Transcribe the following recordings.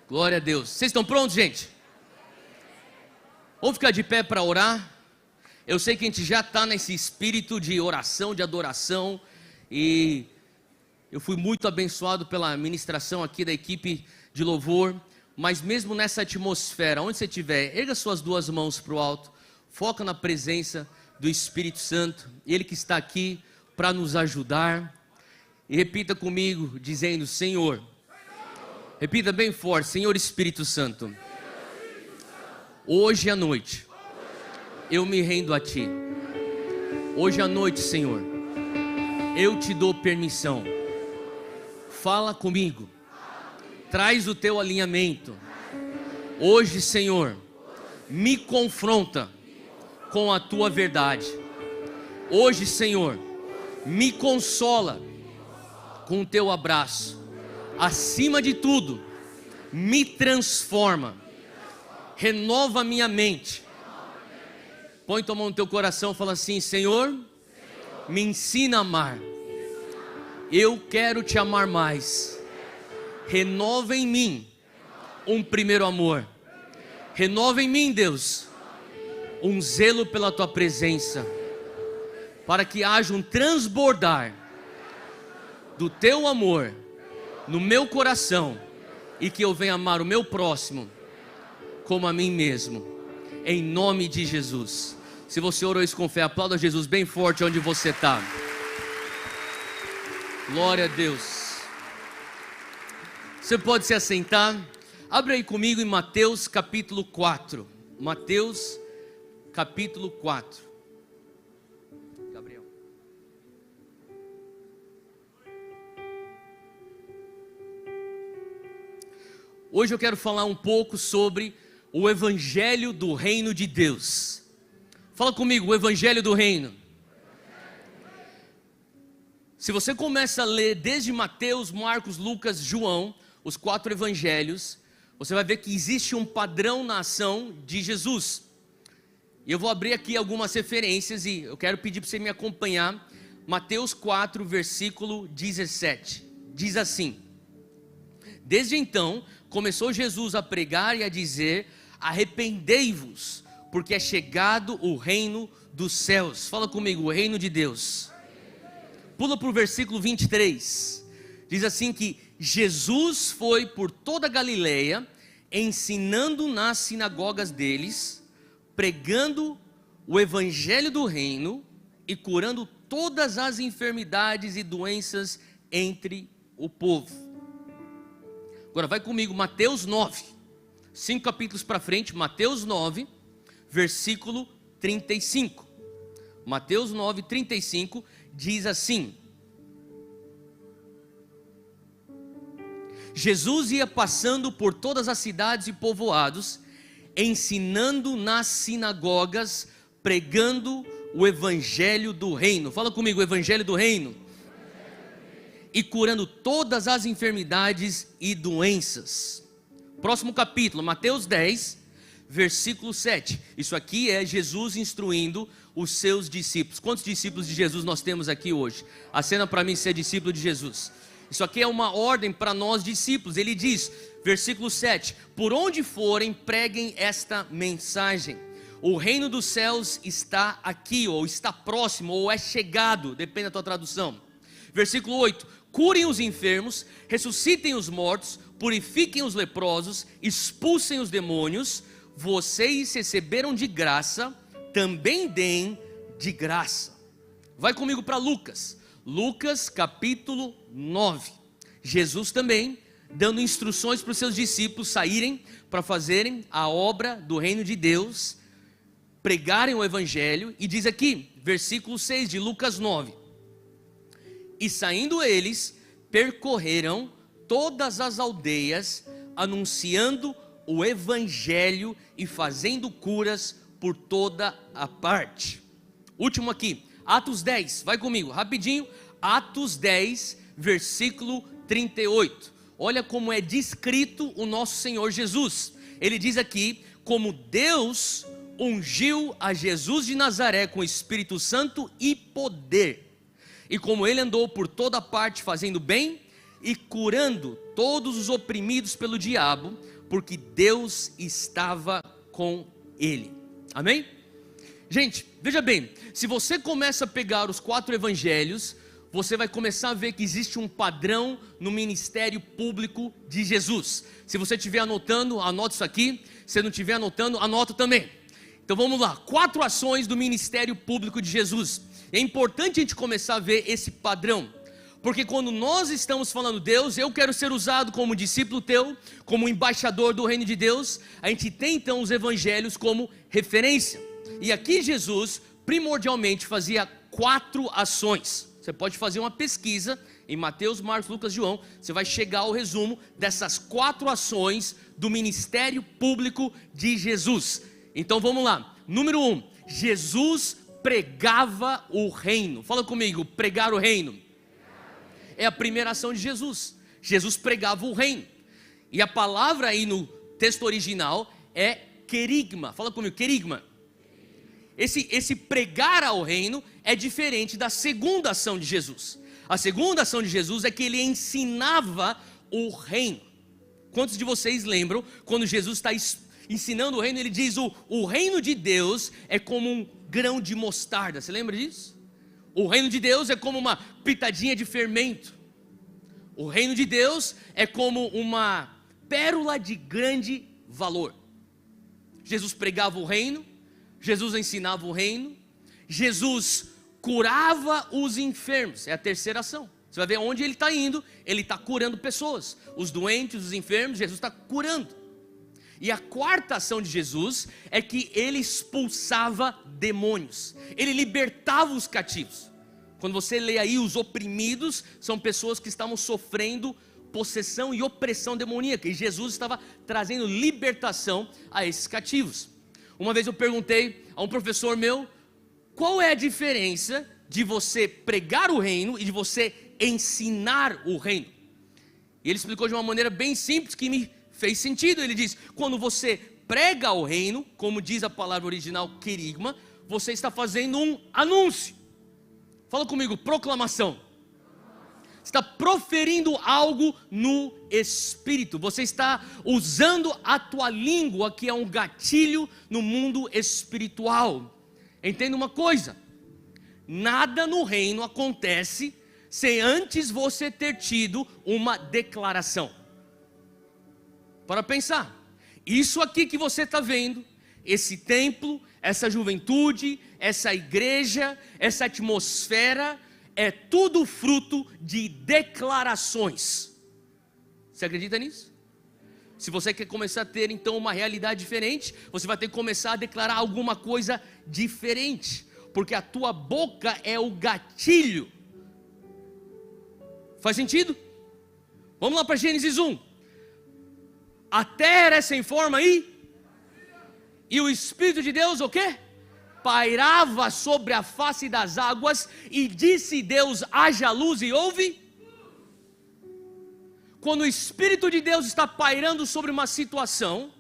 Glória a Deus. Vocês estão prontos, gente? Vamos ficar de pé para orar. Eu sei que a gente já está nesse espírito de oração, de adoração. E eu fui muito abençoado pela ministração aqui da equipe de louvor. Mas mesmo nessa atmosfera, onde você estiver, erga suas duas mãos para o alto. Foca na presença do Espírito Santo. Ele que está aqui para nos ajudar. E repita comigo, dizendo: Senhor. Repita bem forte: Senhor Espírito Santo, hoje à noite eu me rendo a Ti. Hoje à noite, Senhor, eu te dou permissão. Fala comigo, traz o Teu alinhamento. Hoje, Senhor, me confronta com a Tua verdade. Hoje, Senhor, me consola com o Teu abraço. Acima de tudo, me transforma, renova a minha mente. Põe tua mão no teu coração e fala assim: Senhor, me ensina a amar. Eu quero te amar mais. Renova em mim um primeiro amor. Renova em mim, Deus, um zelo pela tua presença, para que haja um transbordar do teu amor no meu coração, e que eu venha amar o meu próximo como a mim mesmo, em nome de Jesus. Se você orou isso com fé, aplauda Jesus bem forte onde você está. Glória a Deus. Você pode se assentar. Abre aí comigo em Mateus capítulo 4. Mateus capítulo 4. Hoje eu quero falar um pouco sobre o Evangelho do Reino de Deus. Fala comigo, o Evangelho do Reino. Se você começa a ler desde Mateus, Marcos, Lucas, João, os 4 evangelhos, você vai ver que existe um padrão na ação de Jesus. E eu vou abrir aqui algumas referências e eu quero pedir para você me acompanhar. Mateus 4, versículo 17. Diz assim: Desde então começou Jesus a pregar e a dizer: arrependei-vos, porque é chegado o reino dos céus. Fala comigo, o reino de Deus. Pula para o versículo 23. Diz assim que Jesus foi por toda a Galileia, ensinando nas sinagogas deles, pregando o evangelho do reino e curando todas as enfermidades e doenças entre o povo. Agora vai comigo, Mateus 9, 5 capítulos para frente, Mateus 9, versículo 35. Mateus 9, 35 diz assim: Jesus ia passando por todas as cidades e povoados, ensinando nas sinagogas, pregando o evangelho do reino. Fala comigo, o evangelho do reino. E curando todas as enfermidades e doenças. Próximo capítulo, Mateus 10, versículo 7. Isso aqui é Jesus instruindo os seus discípulos. Quantos discípulos de Jesus nós temos aqui hoje? Acena para mim ser discípulo de Jesus. Isso aqui é uma ordem para nós discípulos. Ele diz, versículo 7: por onde forem, preguem esta mensagem. O reino dos céus está aqui, ou está próximo, ou é chegado, depende da tua tradução. Versículo 8: curem os enfermos, ressuscitem os mortos, purifiquem os leprosos, expulsem os demônios. Vocês receberam de graça, também deem de graça. Vai comigo para Lucas. Lucas capítulo 9. Jesus também dando instruções para os seus discípulos saírem para fazerem a obra do reino de Deus, pregarem o evangelho. E diz aqui, versículo 6 de Lucas 9: e saindo eles, percorreram todas as aldeias, anunciando o evangelho e fazendo curas por toda a parte. Último aqui, Atos 10, vai comigo, rapidinho. Atos 10, versículo 38. Olha como é descrito o nosso Senhor Jesus. Ele diz aqui, como Deus ungiu a Jesus de Nazaré com o Espírito Santo e poder, e como ele andou por toda parte fazendo bem e curando todos os oprimidos pelo diabo, porque Deus estava com ele. Amém? Gente, veja bem, se você começa a pegar os 4 evangelhos, você vai começar a ver que existe um padrão no ministério público de Jesus. Se você estiver anotando, anota isso aqui. Se não estiver anotando, anota também. Então vamos lá, 4 ações do ministério público de Jesus. É importante a gente começar a ver esse padrão, porque quando nós estamos falando, Deus, eu quero ser usado como discípulo teu, como embaixador do reino de Deus, a gente tem então os evangelhos como referência. E aqui Jesus primordialmente fazia 4 ações. Você pode fazer uma pesquisa em Mateus, Marcos, Lucas, João, você vai chegar ao resumo dessas 4 ações do ministério público de Jesus. Então vamos lá, número 1, Jesus pregava o reino. Fala comigo, pregar o reino. É a primeira ação de Jesus. Jesus pregava o reino. E a palavra aí no texto original é querigma. Fala comigo, querigma. Esse pregar ao reino é diferente da segunda ação de Jesus. A segunda ação de Jesus é que ele ensinava o reino. Quantos de vocês lembram quando Jesus está ensinando o reino? Ele diz: o reino de Deus é como um grão de mostarda. Você lembra disso? O reino de Deus é como uma pitadinha de fermento. O reino de Deus é como uma pérola de grande valor. Jesus pregava o reino, Jesus ensinava o reino, Jesus curava os enfermos. É a terceira ação. Você vai ver onde ele está indo, ele está curando pessoas, os doentes, os enfermos, Jesus está curando. E a quarta ação de Jesus é que ele expulsava demônios, ele libertava os cativos. Quando você lê aí, os oprimidos são pessoas que estavam sofrendo possessão e opressão demoníaca, e Jesus estava trazendo libertação a esses cativos. Uma vez eu perguntei a um professor meu, qual é a diferença de você pregar o reino e de você ensinar o reino? E ele explicou de uma maneira bem simples que me fez sentido. Ele diz: quando você prega o reino, como diz a palavra original querigma, você está fazendo um anúncio. Fala comigo, proclamação. Você está proferindo algo no Espírito. Você está usando a tua língua, que é um gatilho no mundo espiritual. Entenda uma coisa: nada no reino acontece sem antes você ter tido uma declaração. Para pensar, isso aqui que você está vendo, esse templo, essa juventude, essa igreja, essa atmosfera, é tudo fruto de declarações. Você acredita nisso? Se você quer começar a ter então uma realidade diferente, você vai ter que começar a declarar alguma coisa diferente, porque a tua boca é o gatilho. Faz sentido? Vamos lá para Gênesis 1. A terra é sem forma e o Espírito de Deus o quê? Pairava sobre a face das águas, e disse Deus: haja luz, e houve. Quando o Espírito de Deus está pairando sobre uma situação,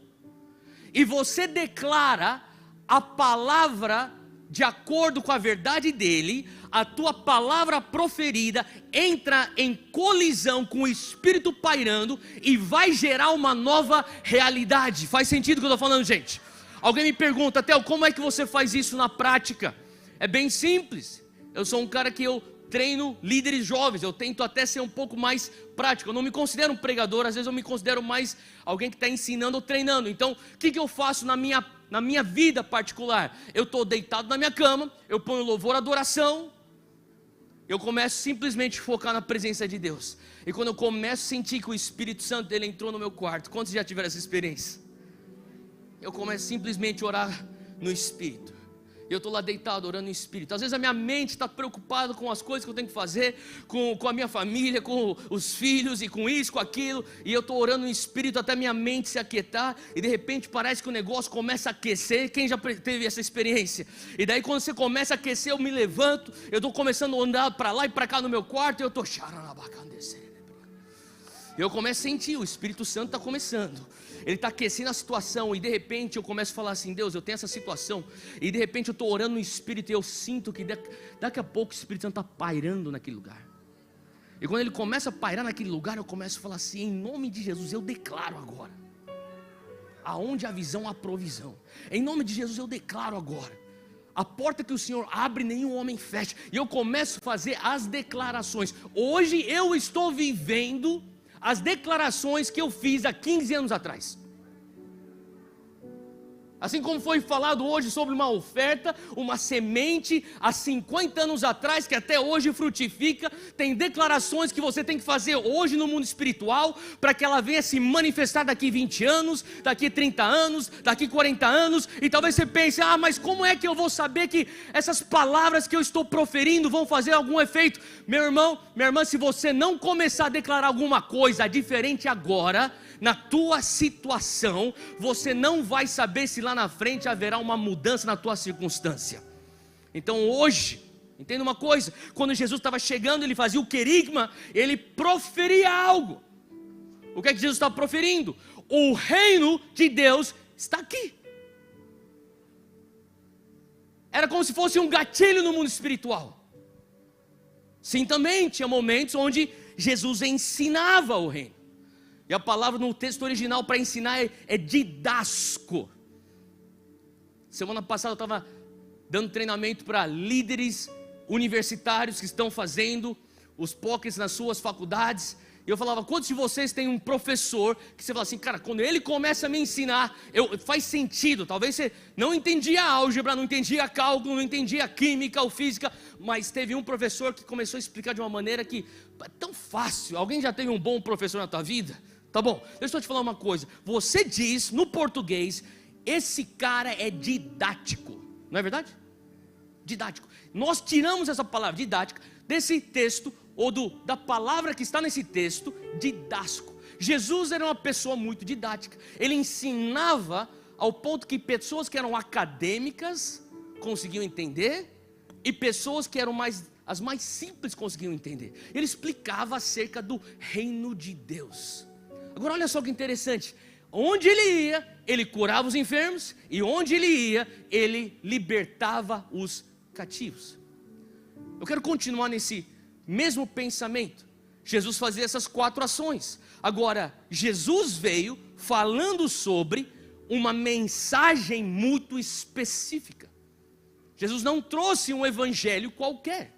e você declara a palavra de acordo com a verdade dele, a tua palavra proferida entra em colisão com o Espírito pairando e vai gerar uma nova realidade. Faz sentido o que eu estou falando, gente? Alguém me pergunta: Theo, como é que você faz isso na prática? É bem simples. Eu sou um cara que eu treino líderes jovens, eu tento até ser um pouco mais prático. Eu não me considero um pregador, às vezes eu me considero mais alguém que está ensinando ou treinando. Então, o que eu faço na minha vida particular? Eu estou deitado na minha cama, eu ponho louvor, adoração, eu começo simplesmente a focar na presença de Deus. E quando eu começo a sentir que o Espírito Santo dele entrou no meu quarto, quantos já tiveram essa experiência? Eu começo simplesmente a orar no Espírito. Eu estou lá deitado orando no Espírito. Às vezes a minha mente está preocupada com as coisas que eu tenho que fazer, com a minha família, com os filhos, e com isso, com aquilo, e eu estou orando no Espírito até minha mente se aquietar, e de repente parece que o negócio começa a aquecer. Quem já teve essa experiência? E daí quando você começa a aquecer, eu me levanto, eu estou começando a andar para lá e para cá no meu quarto, e eu estou... Eu começo a sentir, o Espírito Santo está começando, ele está aquecendo a situação, e de repente eu começo a falar assim: Deus, eu tenho essa situação, e de repente eu estou orando no Espírito, e eu sinto que daqui a pouco o Espírito Santo está pairando naquele lugar. E quando ele começa a pairar naquele lugar, eu começo a falar assim: em nome de Jesus, eu declaro agora. Aonde a visão, há provisão. Em nome de Jesus, eu declaro agora. A porta que o Senhor abre, nenhum homem fecha. E eu começo a fazer as declarações. Hoje eu estou vivendo as declarações que eu fiz há 15 anos atrás. Assim como foi falado hoje sobre uma oferta, uma semente há 50 anos atrás, que até hoje frutifica. Tem declarações que você tem que fazer hoje no mundo espiritual, para que ela venha se manifestar daqui 20 anos, daqui 30 anos, daqui 40 anos. E talvez você pense: mas como é que eu vou saber que essas palavras que eu estou proferindo vão fazer algum efeito? Meu irmão, minha irmã, se você não começar a declarar alguma coisa diferente agora, na tua situação, você não vai saber se lá na frente haverá uma mudança na tua circunstância. Então hoje, entenda uma coisa: quando Jesus estava chegando, ele fazia o querigma, ele proferia algo. O que é que Jesus estava proferindo? O reino de Deus está aqui. Era como se fosse um gatilho no mundo espiritual. Sim, também tinha momentos onde Jesus ensinava o reino. E a palavra no texto original para ensinar é didasco. Semana passada eu estava dando treinamento para líderes universitários que estão fazendo os POCs nas suas faculdades. E eu falava: quantos de vocês têm um professor que você fala assim: cara, quando ele começa a me ensinar, faz sentido. Talvez você não entendia a álgebra, não entendia cálculo, não entendia química ou física, mas teve um professor que começou a explicar de uma maneira que é tão fácil. Alguém já teve um bom professor na tua vida? Tá bom, deixa eu te falar uma coisa. Você diz no português: esse cara é didático, não é verdade? Didático. Nós tiramos essa palavra didática desse texto, ou da palavra que está nesse texto, didasco. Jesus era uma pessoa muito didática. Ele ensinava ao ponto que pessoas que eram acadêmicas conseguiam entender, e pessoas que eram as mais simples conseguiam entender. Ele explicava acerca do reino de Deus. Agora olha só que interessante: onde ele ia, ele curava os enfermos, e onde ele ia, ele libertava os cativos. Eu quero continuar nesse mesmo pensamento. Jesus fazia essas 4 ações. Agora, Jesus veio falando sobre uma mensagem muito específica. Jesus não trouxe um evangelho qualquer.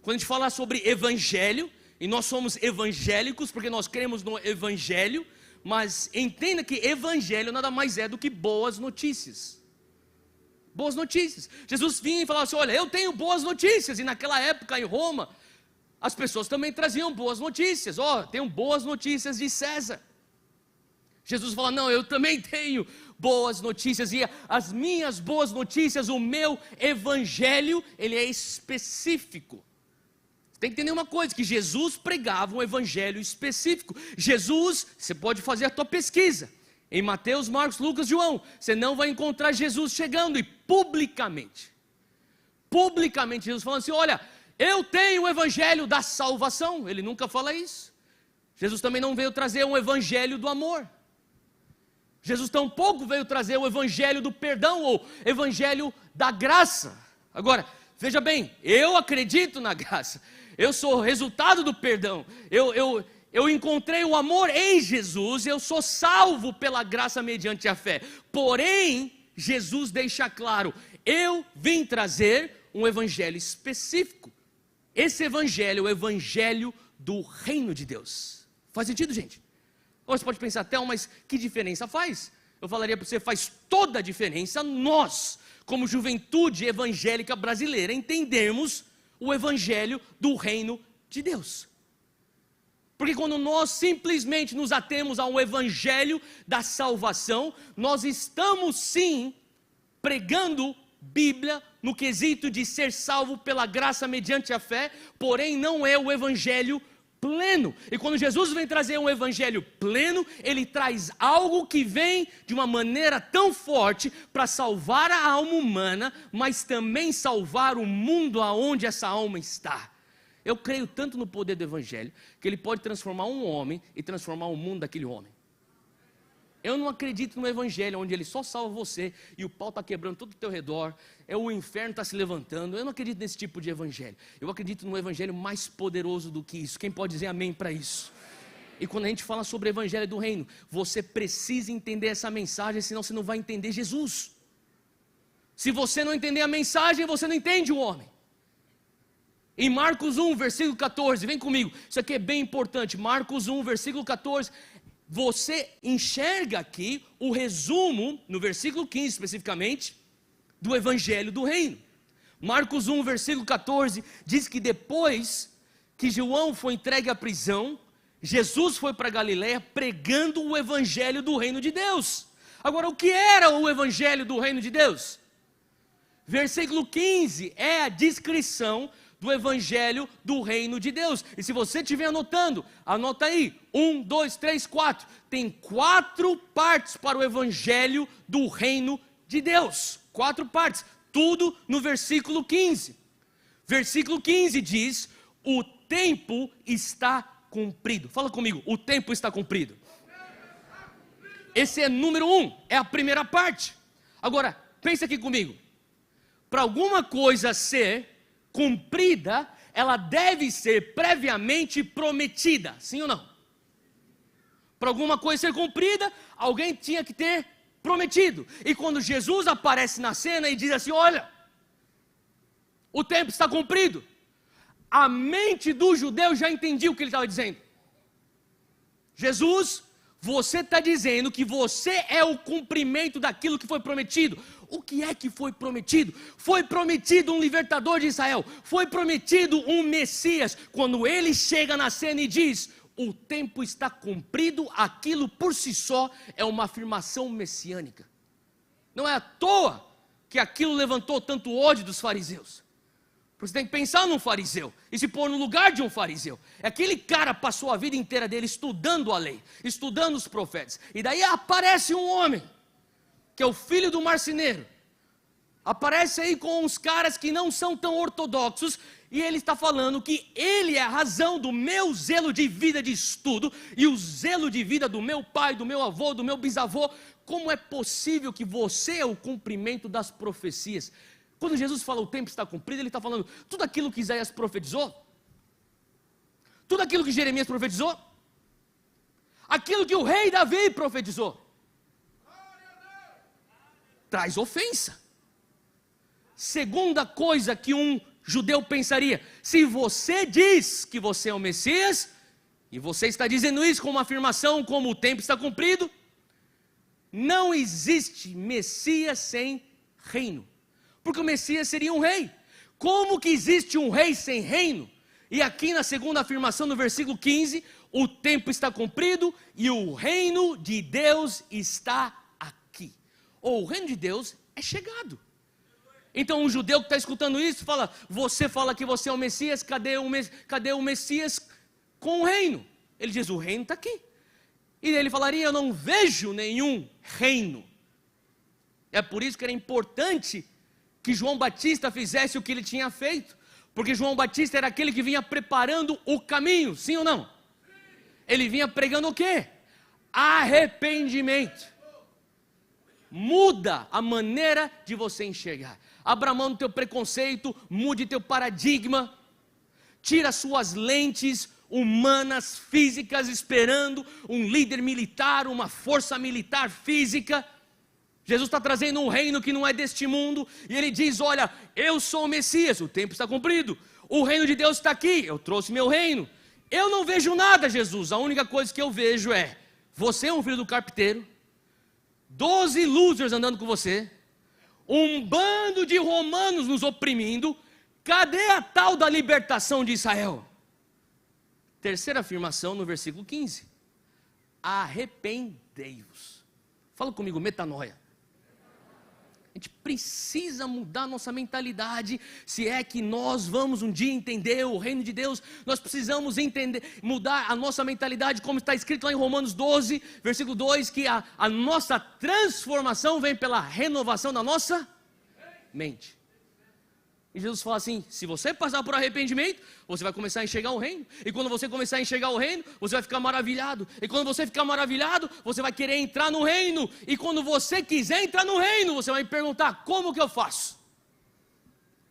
Quando a gente fala sobre evangelho, e nós somos evangélicos porque nós cremos no evangelho, mas entenda que evangelho nada mais é do que boas notícias. Boas notícias. Jesus vinha e falava assim: olha, eu tenho boas notícias. E naquela época em Roma, as pessoas também traziam boas notícias. Tenho boas notícias de César. Jesus fala: não, eu também tenho boas notícias. E as minhas boas notícias, o meu evangelho, ele é específico. Tem que entender uma coisa: que Jesus pregava um evangelho específico. Jesus, você pode fazer a tua pesquisa em Mateus, Marcos, Lucas, João. Você não vai encontrar Jesus chegando e publicamente Jesus falando assim: olha, eu tenho o evangelho da salvação. Ele nunca fala isso. Jesus também não veio trazer um evangelho do amor. Jesus tampouco veio trazer o evangelho do perdão, ou evangelho da graça. Agora, veja bem, eu acredito na graça. Eu sou o resultado do perdão. Eu encontrei o amor em Jesus. Eu sou salvo pela graça mediante a fé. Porém, Jesus deixa claro: eu vim trazer um evangelho específico. Esse evangelho é o evangelho do reino de Deus. Faz sentido, gente? Ou você pode pensar até: mas que diferença faz? Eu falaria para você: faz toda a diferença nós, como juventude evangélica brasileira, entendermos o evangelho do reino de Deus. Porque quando nós simplesmente nos atemos ao evangelho da salvação, nós estamos sim pregando Bíblia no quesito de ser salvo pela graça mediante a fé, porém não é o evangelho pleno. E quando Jesus vem trazer um evangelho pleno, ele traz algo que vem de uma maneira tão forte para salvar a alma humana, mas também salvar o mundo aonde essa alma está. Eu creio tanto no poder do evangelho, que ele pode transformar um homem e transformar o mundo daquele homem. Eu não acredito no evangelho onde ele só salva você e o pau está quebrando todo o teu redor, o inferno está se levantando. Eu não acredito nesse tipo de evangelho. Eu acredito no evangelho mais poderoso do que isso. Quem pode dizer amém para isso? E quando a gente fala sobre o evangelho do reino, você precisa entender essa mensagem, senão você não vai entender Jesus. Se você não entender a mensagem, você não entende o homem. Em Marcos 1, versículo 14, vem comigo, isso aqui é bem importante. Marcos 1, versículo 14, você enxerga aqui o resumo, no versículo 15 especificamente, do evangelho do reino. Marcos 1, versículo 14, diz que depois que João foi entregue à prisão, Jesus foi para Galiléia pregando o evangelho do reino de Deus. Agora, o que era o evangelho do reino de Deus? Versículo 15 é a descrição do evangelho do reino de Deus. E se você estiver anotando, anota aí, 1, 2, 3, 4, tem 4 partes para o evangelho do reino de Deus, 4 partes, tudo no versículo 15, versículo 15 diz, o tempo está cumprido, fala comigo, o tempo está cumprido, esse é número 1, é a primeira parte. Agora, pensa aqui comigo, para alguma coisa ser cumprida, ela deve ser previamente prometida, sim ou não? Para alguma coisa ser cumprida, alguém tinha que ter prometido. E quando Jesus aparece na cena e diz assim, olha, o tempo está cumprido, a mente do judeu já entendia o que ele estava dizendo. Jesus, você está dizendo que você é o cumprimento daquilo que foi prometido. O que é que foi prometido? Foi prometido um libertador de Israel, foi prometido um Messias. Quando ele chega na cena e diz, o tempo está cumprido, aquilo por si só é uma afirmação messiânica. Não é à toa que aquilo levantou tanto ódio dos fariseus. Você tem que pensar num fariseu e se pôr no lugar de um fariseu. Aquele cara passou a vida inteira dele estudando a lei, estudando os profetas. E daí aparece um homem, que é o filho do marceneiro, aparece aí com uns caras que não são tão ortodoxos, e ele está falando que ele é a razão do meu zelo de vida de estudo, e o zelo de vida do meu pai, do meu avô, do meu bisavô. Como é possível que você é o cumprimento das profecias? Quando Jesus fala o tempo está cumprido, ele está falando tudo aquilo que Isaías profetizou, tudo aquilo que Jeremias profetizou, aquilo que o rei Davi profetizou, traz ofensa. Segunda coisa que um judeu pensaria, se você diz que você é o Messias, e você está dizendo isso com uma afirmação como o tempo está cumprido, não existe Messias sem reino, porque o Messias seria um rei. Como que existe um rei sem reino? E aqui na segunda afirmação, no versículo 15, o tempo está cumprido e o reino de Deus está aqui. Ou o reino de Deus é chegado. Então um judeu que está escutando isso, você fala que você é o Messias, cadê o Messias com o reino? Ele diz, o reino está aqui. E ele falaria, eu não vejo nenhum reino. É por isso que era importante que João Batista fizesse o que ele tinha feito, porque João Batista era aquele que vinha preparando o caminho, sim ou não? Ele vinha pregando o quê? Arrependimento. Muda a maneira de você enxergar. Abra mão do teu preconceito, mude teu paradigma, tira suas lentes humanas, físicas, esperando um líder militar, uma força militar física. Jesus está trazendo um reino que não é deste mundo, e ele diz, olha, eu sou o Messias, o tempo está cumprido, o reino de Deus está aqui, eu trouxe meu reino. Eu não vejo nada, Jesus, a única coisa que eu vejo é, você é um filho do carpinteiro, 12 losers andando com você, um bando de romanos nos oprimindo, cadê a tal da libertação de Israel? Terceira afirmação no versículo 15, arrependei-vos. Fala comigo, metanoia. A gente precisa mudar nossa mentalidade, se é que nós vamos um dia entender o reino de Deus, nós precisamos mudar a nossa mentalidade, como está escrito lá em Romanos 12, versículo 2, que a nossa transformação vem pela renovação da nossa mente. E Jesus fala assim: se você passar por arrependimento, você vai começar a enxergar o reino. E quando você começar a enxergar o reino, você vai ficar maravilhado. E quando você ficar maravilhado, você vai querer entrar no reino. E quando você quiser entrar no reino, você vai me perguntar: como que eu faço?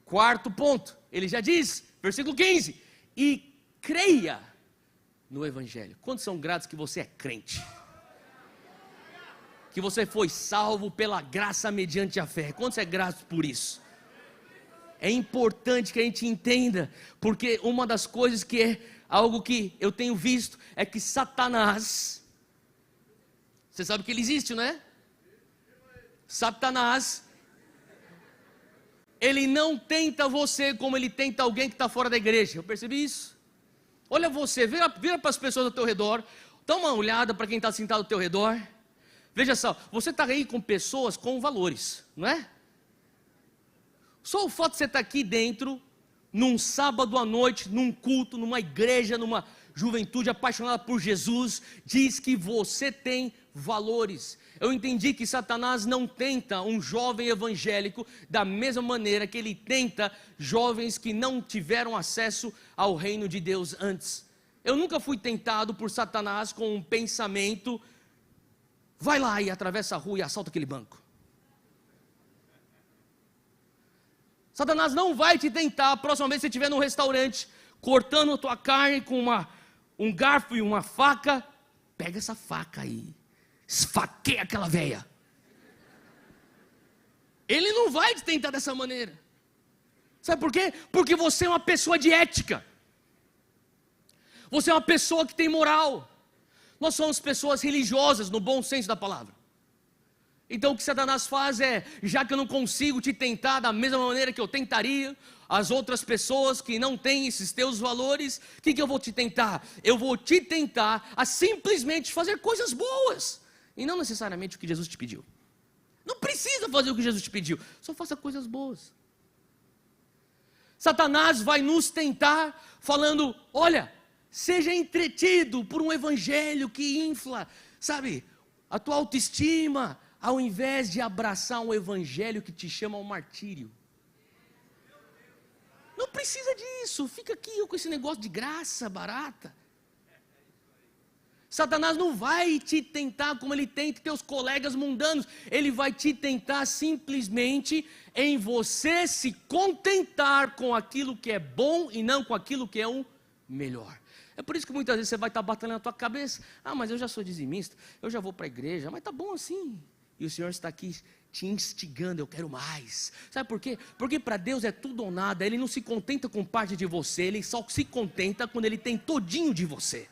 Quarto ponto, ele já diz, versículo 15: e creia no Evangelho. Quantos são gratos que você é crente? Que você foi salvo pela graça mediante a fé. Quantos é grato por isso? É importante que a gente entenda, porque uma das coisas que é algo que eu tenho visto é que Satanás, você sabe que ele existe, não é? Satanás, ele não tenta você como ele tenta alguém que está fora da igreja. Eu percebi isso. Olha você, vira para as pessoas ao teu redor, dá uma olhada para quem está sentado ao teu redor. Veja só, você está aí com pessoas com valores, não é? Só o fato de você estar aqui dentro, num sábado à noite, num culto, numa igreja, numa juventude apaixonada por Jesus, diz que você tem valores. Eu entendi que Satanás não tenta um jovem evangélico da mesma maneira que ele tenta jovens que não tiveram acesso ao reino de Deus antes. Eu nunca fui tentado por Satanás com um pensamento: vai lá e atravessa a rua e assalta aquele banco. Satanás não vai te tentar a próxima vez que você estiver num restaurante, cortando a tua carne com um garfo e uma faca. Pega essa faca aí, esfaqueia aquela véia. Ele não vai te tentar dessa maneira. Sabe por quê? Porque você é uma pessoa de ética. Você é uma pessoa que tem moral. Nós somos pessoas religiosas no bom senso da palavra. Então o que Satanás faz é, já que eu não consigo te tentar da mesma maneira que eu tentaria as outras pessoas que não têm esses teus valores, o que eu vou te tentar? Eu vou te tentar a simplesmente fazer coisas boas, e não necessariamente o que Jesus te pediu. Não precisa fazer o que Jesus te pediu, só faça coisas boas. Satanás vai nos tentar falando: olha, seja entretido por um evangelho que infla, sabe, a tua autoestima, ao invés de abraçar um evangelho que te chama ao martírio. Não precisa disso, fica aqui com esse negócio de graça barata. Satanás não vai te tentar como ele tenta teus colegas mundanos. Ele vai te tentar simplesmente em você se contentar com aquilo que é bom e não com aquilo que é o melhor. É por isso que muitas vezes você vai estar batalhando na tua cabeça: ah, mas eu já sou dizimista, eu já vou para a igreja, mas tá bom assim. E o Senhor está aqui te instigando: eu quero mais. Sabe por quê? Porque para Deus é tudo ou nada. Ele não se contenta com parte de você, Ele só se contenta quando Ele tem todinho de você.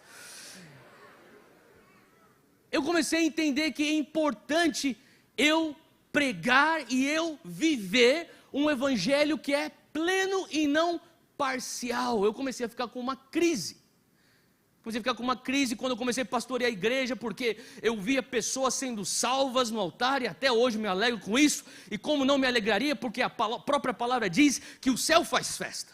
Eu comecei a entender que é importante eu pregar e eu viver um evangelho que é pleno e não parcial. Eu comecei a ficar com uma crise. Comecei a ficar com uma crise quando eu comecei a pastorear a igreja, porque eu via pessoas sendo salvas no altar, e até hoje me alegro com isso. E como não me alegraria, porque a própria palavra diz que o céu faz festa.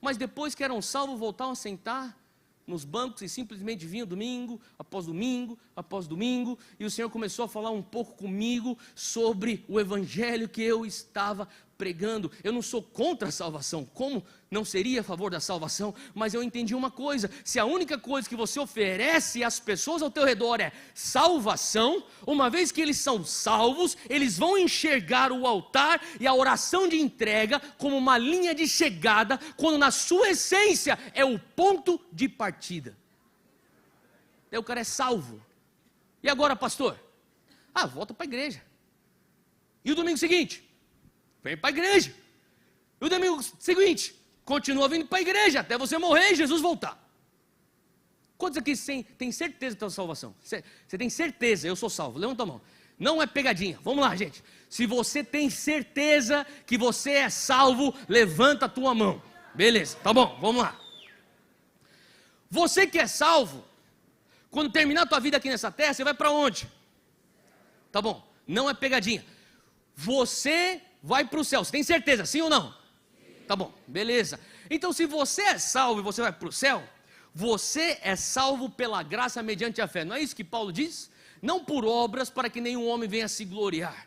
Mas depois que eram salvos, voltavam a sentar nos bancos e simplesmente vinham domingo, após domingo, após domingo. E o Senhor começou a falar um pouco comigo sobre o evangelho que eu estava pregando. Eu não sou contra a salvação, como não seria a favor da salvação, mas eu entendi uma coisa: se a única coisa que você oferece às pessoas ao teu redor é salvação, uma vez que eles são salvos, eles vão enxergar o altar e a oração de entrega como uma linha de chegada, quando na sua essência é o ponto de partida. Daí o cara é salvo. E agora, pastor? Ah, volta para a igreja. E o domingo seguinte? Vem para a igreja. E o domingo seguinte, continua vindo para a igreja até você morrer e Jesus voltar. Quantos aqui tem certeza da sua salvação? Você tem certeza? Eu sou salvo. Levanta a mão. Não é pegadinha. Vamos lá, gente. Se você tem certeza que você é salvo, levanta a tua mão. Beleza, tá bom, vamos lá. Você que é salvo, quando terminar a tua vida aqui nessa terra, você vai para onde? Tá bom, não é pegadinha. Você vai para o céu, você tem certeza, sim ou não? Sim. Tá bom, beleza. Então se você é salvo e você vai para o céu, você é salvo pela graça mediante a fé. Não é isso que Paulo diz? Não por obras para que nenhum homem venha se gloriar.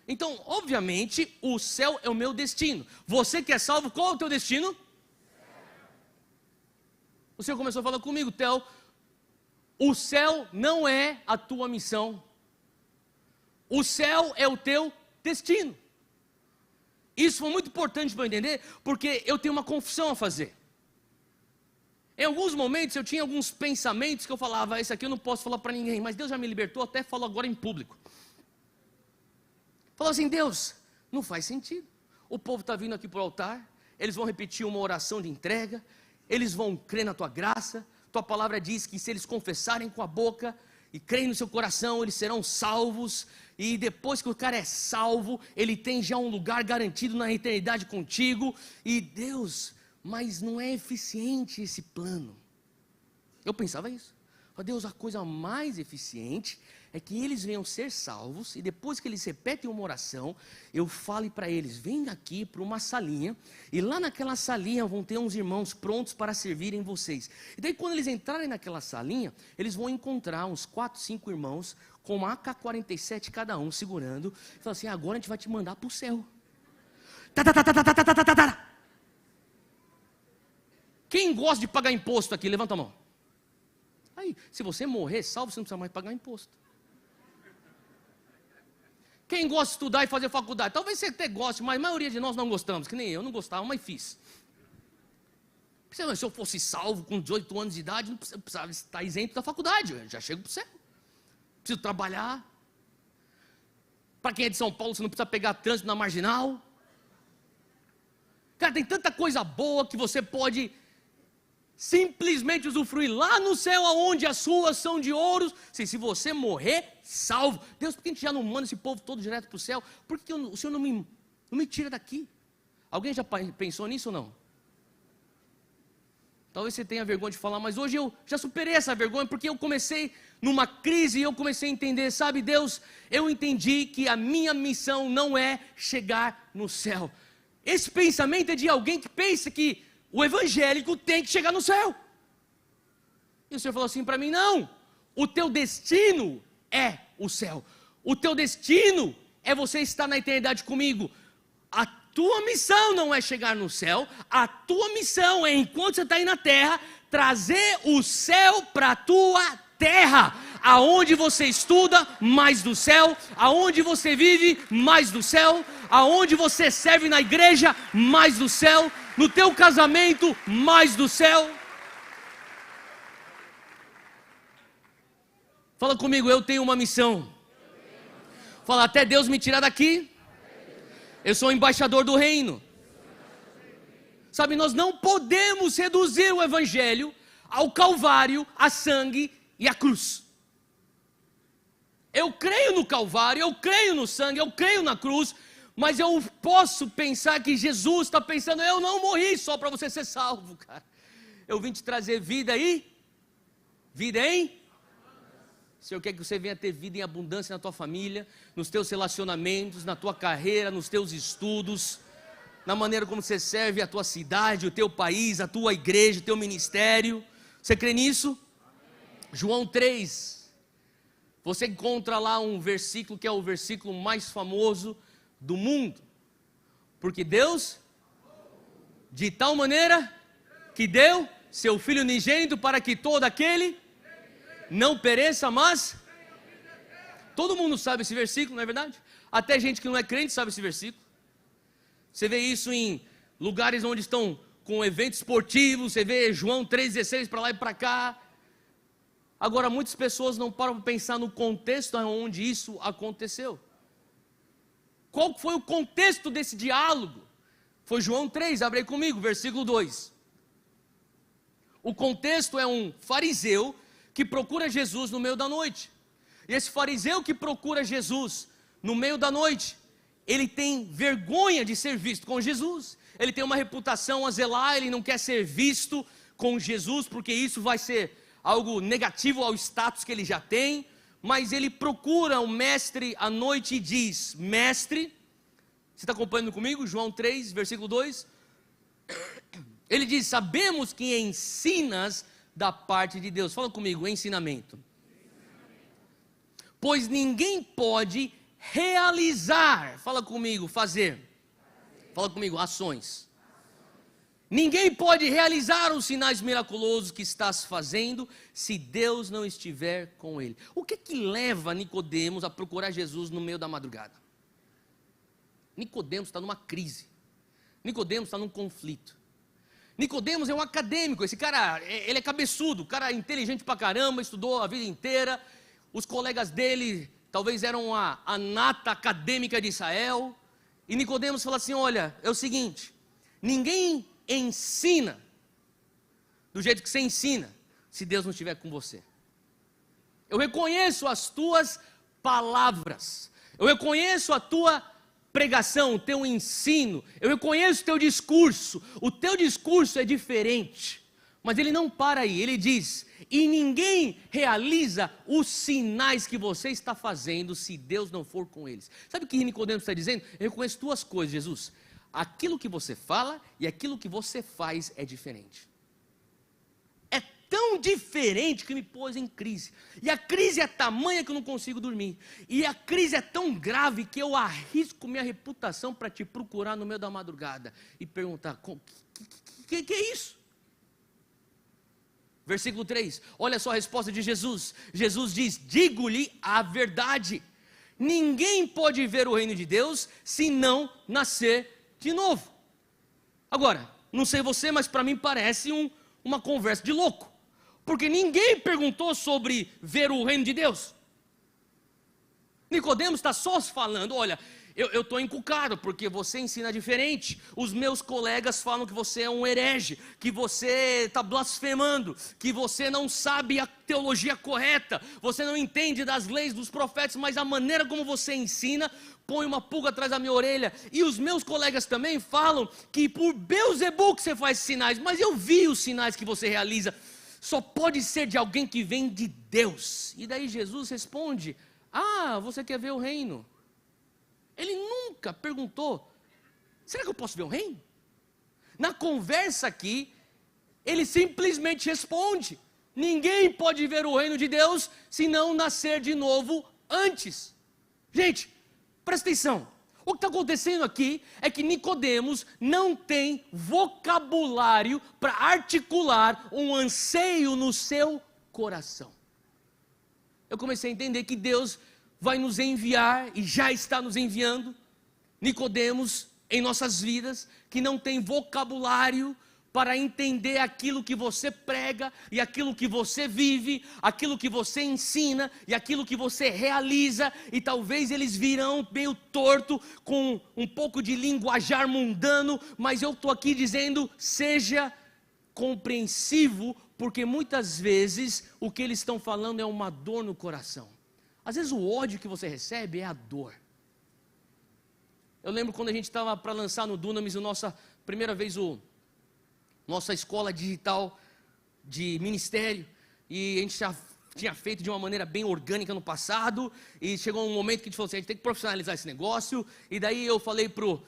Então, obviamente, o céu é o meu destino. Você que é salvo, qual é o teu destino? O Senhor começou a falar comigo, Theo, o céu não é a tua missão. O céu é o teu destino. Isso foi muito importante para eu entender, porque eu tenho uma confissão a fazer. Em alguns momentos eu tinha alguns pensamentos que eu falava, esse aqui eu não posso falar para ninguém, mas Deus já me libertou, até falo agora em público. Falou assim, Deus, não faz sentido. O povo está vindo aqui para o altar, eles vão repetir uma oração de entrega, eles vão crer na tua graça, tua palavra diz que se eles confessarem com a boca e crerem no seu coração, eles serão salvos, e depois que o cara é salvo, ele tem já um lugar garantido na eternidade contigo, e Deus, mas não é eficiente esse plano. Eu pensava isso. Deus, a coisa mais eficiente é que eles venham ser salvos, e depois que eles repetem uma oração, eu fale para eles, vem aqui para uma salinha, e lá naquela salinha vão ter uns irmãos prontos para servirem vocês. E daí quando eles entrarem naquela salinha, eles vão encontrar uns 4, 5 irmãos, com uma AK-47 cada um, segurando, e falam assim, agora a gente vai te mandar para o céu. Quem gosta de pagar imposto aqui, levanta a mão. Aí, se você morrer salvo, você não precisa mais pagar imposto. Quem gosta de estudar e fazer faculdade? Talvez você até goste, mas a maioria de nós não gostamos, que nem eu não gostava, mas fiz. Se eu fosse salvo com 18 anos de idade, não precisava estar isento da faculdade, eu já chego para o céu. Preciso trabalhar. Para quem é de São Paulo, você não precisa pegar trânsito na marginal. Cara, tem tanta coisa boa que você pode simplesmente usufruir lá no céu, aonde as ruas são de ouros. Se você morrer, salvo. Deus, por que a gente já não manda esse povo todo direto para o céu? Por que o Senhor não me tira daqui? Alguém já pensou nisso ou não? Talvez você tenha vergonha de falar, mas hoje eu já superei essa vergonha, porque eu comecei numa crise e eu comecei a entender, sabe, Deus, eu entendi que a minha missão não é chegar no céu. Esse pensamento é de alguém que pensa que o evangélico tem que chegar no céu. E o Senhor falou assim para mim, não, o teu destino é o céu. O teu destino é você estar na eternidade comigo. A tua missão não é chegar no céu, a tua missão é, enquanto você está aí na terra, trazer o céu para a tua terra. Aonde você estuda, mais do céu. Aonde você vive, mais do céu. Aonde você serve na igreja, mais do céu. No teu casamento, mais do céu. Fala comigo, eu tenho uma missão. Fala, até Deus me tirar daqui, eu sou embaixador do reino. Sabe, nós não podemos reduzir o evangelho ao calvário, a sangue e a cruz. Eu creio no calvário, eu creio no sangue, eu creio na cruz, mas eu posso pensar que Jesus está pensando, eu não morri só para você ser salvo, cara. Eu vim te trazer vida aí, vida em... O Senhor quer que você venha ter vida em abundância na tua família, nos teus relacionamentos, na tua carreira, nos teus estudos, na maneira como você serve a tua cidade, o teu país, a tua igreja, o teu ministério. Você crê nisso? João 3, você encontra lá um versículo que é o versículo mais famoso do mundo. Porque Deus, de tal maneira que deu seu Filho unigênito para que todo aquele não pereça, mas... Todo mundo sabe esse versículo, não é verdade? Até gente que não é crente sabe esse versículo. Você vê isso em lugares onde estão com eventos esportivos, você vê João 3,16 para lá e para cá. Agora, muitas pessoas não param para pensar no contexto onde isso aconteceu. Qual foi o contexto desse diálogo? Foi João 3, abre aí comigo, versículo 2. O contexto é um fariseu que procura Jesus no meio da noite. E esse fariseu que procura Jesus no meio da noite, ele tem vergonha de ser visto com Jesus. Ele tem uma reputação a zelar, ele não quer ser visto com Jesus, porque isso vai ser algo negativo ao status que ele já tem. Mas ele procura o mestre à noite e diz, mestre, você está acompanhando comigo? João 3, versículo 2. Ele diz, sabemos que ensinas da parte de Deus. Fala comigo, ensinamento. Pois ninguém pode realizar. Fala comigo, fazer. Fala comigo, ações. Ninguém pode realizar os sinais miraculosos que estás fazendo se Deus não estiver com ele. O que que leva Nicodemos a procurar Jesus no meio da madrugada? Nicodemos está numa crise. Nicodemos está num conflito. Nicodemos é um acadêmico. Esse cara, ele é cabeçudo, cara inteligente pra caramba, estudou a vida inteira. Os colegas dele talvez eram a nata acadêmica de Israel. E Nicodemos fala assim: olha, é o seguinte, ninguém ensina do jeito que você ensina se Deus não estiver com você. Eu reconheço as tuas palavras, eu reconheço a tua pregação, o teu ensino, eu reconheço o teu discurso é diferente, mas ele não para aí, ele diz: e ninguém realiza os sinais que você está fazendo se Deus não for com eles. Sabe o que Nicodemos está dizendo? Eu reconheço duas coisas, Jesus: aquilo que você fala e aquilo que você faz é diferente. É tão diferente que me pôs em crise. E a crise é tamanha que eu não consigo dormir. E a crise é tão grave que eu arrisco minha reputação para te procurar no meio da madrugada e perguntar: que é isso? Versículo 3, olha só a resposta de Jesus. Jesus diz: digo-lhe a verdade, ninguém pode ver o reino de Deus se não nascer de novo. Agora, não sei você, mas para mim parece uma conversa de louco, porque ninguém perguntou sobre ver o reino de Deus. Nicodemos está só falando: olha, eu estou encucado porque você ensina diferente. Os meus colegas falam que você é um herege, que você está blasfemando, que você não sabe a teologia correta, você não entende das leis dos profetas, mas a maneira como você ensina põe uma pulga atrás da minha orelha. E os meus colegas também falam que por Beelzebul que você faz sinais, mas eu vi os sinais que você realiza, só pode ser de alguém que vem de Deus. E daí Jesus responde: ah, você quer ver o reino? Ele nunca perguntou: será que eu posso ver o reino? Na conversa aqui, ele simplesmente responde: ninguém pode ver o reino de Deus se não nascer de novo antes. Gente, presta atenção. O que está acontecendo aqui é que Nicodemos não tem vocabulário para articular um anseio no seu coração. Eu comecei a entender que Deus vai nos enviar, e já está nos enviando, Nicodemos em nossas vidas, que não tem vocabulário para entender aquilo que você prega, e aquilo que você vive, aquilo que você ensina, e aquilo que você realiza, e talvez eles virão meio torto, com um pouco de linguajar mundano, mas eu estou aqui dizendo: seja compreensivo, porque muitas vezes o que eles estão falando é uma dor no coração. Às vezes o ódio que você recebe é a dor. Eu lembro quando a gente estava para lançar no Dunamis nossa primeira vez nossa escola digital de ministério, e a gente já tinha feito de uma maneira bem orgânica no passado, e chegou um momento que a gente falou assim: a gente tem que profissionalizar esse negócio. E daí eu falei pro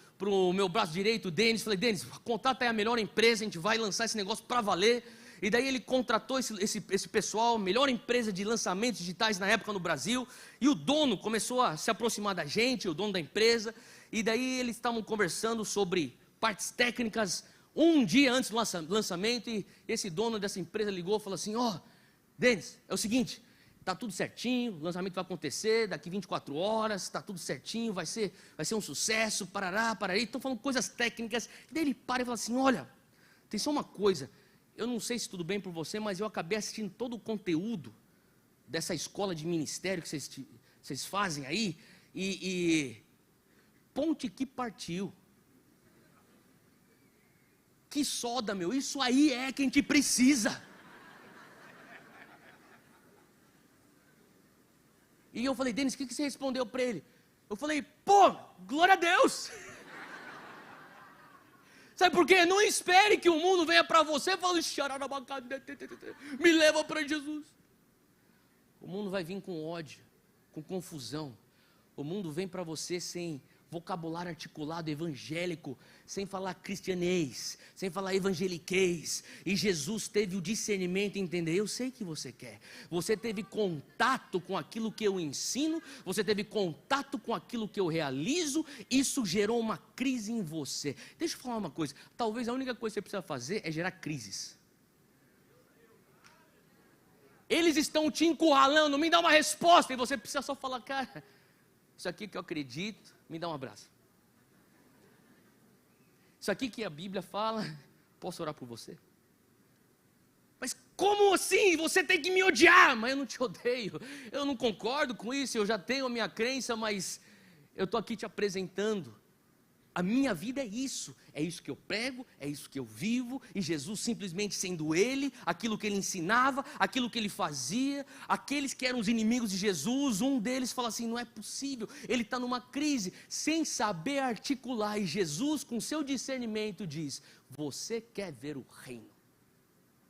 meu braço direito, o Denis, falei: Denis, contata aí a melhor empresa, a gente vai lançar esse negócio para valer. E daí ele contratou esse pessoal, melhor empresa de lançamentos digitais na época no Brasil, e o dono começou a se aproximar da gente, o dono da empresa, e daí eles estavam conversando sobre partes técnicas um dia antes do lançamento, e esse dono dessa empresa ligou e falou assim: ó, Denis, é o seguinte, está tudo certinho, o lançamento vai acontecer daqui 24 horas, está tudo certinho, vai ser um sucesso, parará, estão falando coisas técnicas. E daí ele para e fala assim: olha, tem só uma coisa, eu não sei se tudo bem por você, mas eu acabei assistindo todo o conteúdo dessa escola de ministério que vocês fazem aí, e ponte que partiu. Que soda, meu, isso aí é que a gente precisa. E eu falei: Denis, o que você respondeu para ele? Eu falei: pô, glória a Deus. Sabe por quê? Não espere que o mundo venha para você e fale: me leva para Jesus. O mundo vai vir com ódio, com confusão. O mundo vem para você sem vocabulário articulado evangélico, sem falar cristianês, sem falar evangeliquez. E Jesus teve o discernimento e entender, eu sei que você quer. Você teve contato com aquilo que eu ensino, você teve contato com aquilo que eu realizo, isso gerou uma crise em você. Deixa eu falar uma coisa, talvez a única coisa que você precisa fazer é gerar crises. Eles estão te encurralando, me dá uma resposta, e você precisa só falar, cara, isso aqui que eu acredito, me dá um abraço. Isso aqui que a Bíblia fala, posso orar por você? Mas como assim? Você tem que me odiar. Mas eu não te odeio, eu não concordo com isso, eu já tenho a minha crença, mas eu estou aqui te apresentando. A minha vida é isso que eu prego, é isso que eu vivo, e Jesus simplesmente sendo Ele, aquilo que Ele ensinava, aquilo que Ele fazia, aqueles que eram os inimigos de Jesus, um deles fala assim, não é possível, ele está numa crise, sem saber articular, e Jesus com seu discernimento diz, você quer ver o reino,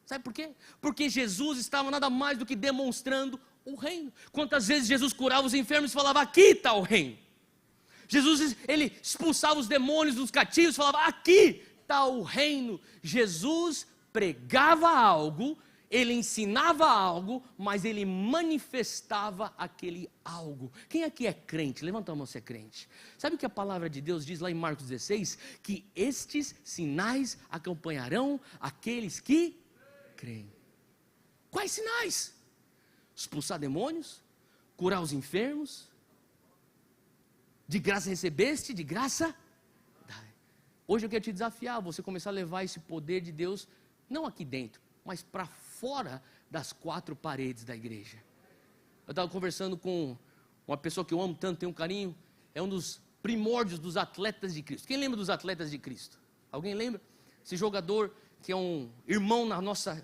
sabe por quê? Porque Jesus estava nada mais do que demonstrando o reino. Quantas vezes Jesus curava os enfermos e falava, aqui está o reino. Jesus, ele expulsava os demônios dos cativos, falava, aqui está o reino. Jesus pregava algo, ele ensinava algo, mas ele manifestava aquele algo. Quem aqui é crente? Levanta a mão se é crente. Sabe o que a palavra de Deus diz lá em Marcos 16? Que estes sinais acompanharão aqueles que creem. Quais sinais? Expulsar demônios, curar os enfermos. De graça recebeste, de graça dai. Hoje eu quero te desafiar, você começar a levar esse poder de Deus, não aqui dentro, mas para fora das quatro paredes da igreja. Eu estava conversando com uma pessoa que eu amo tanto, tenho um carinho, é um dos primórdios dos atletas de Cristo. Quem lembra dos atletas de Cristo? Alguém lembra? Esse jogador que é um irmão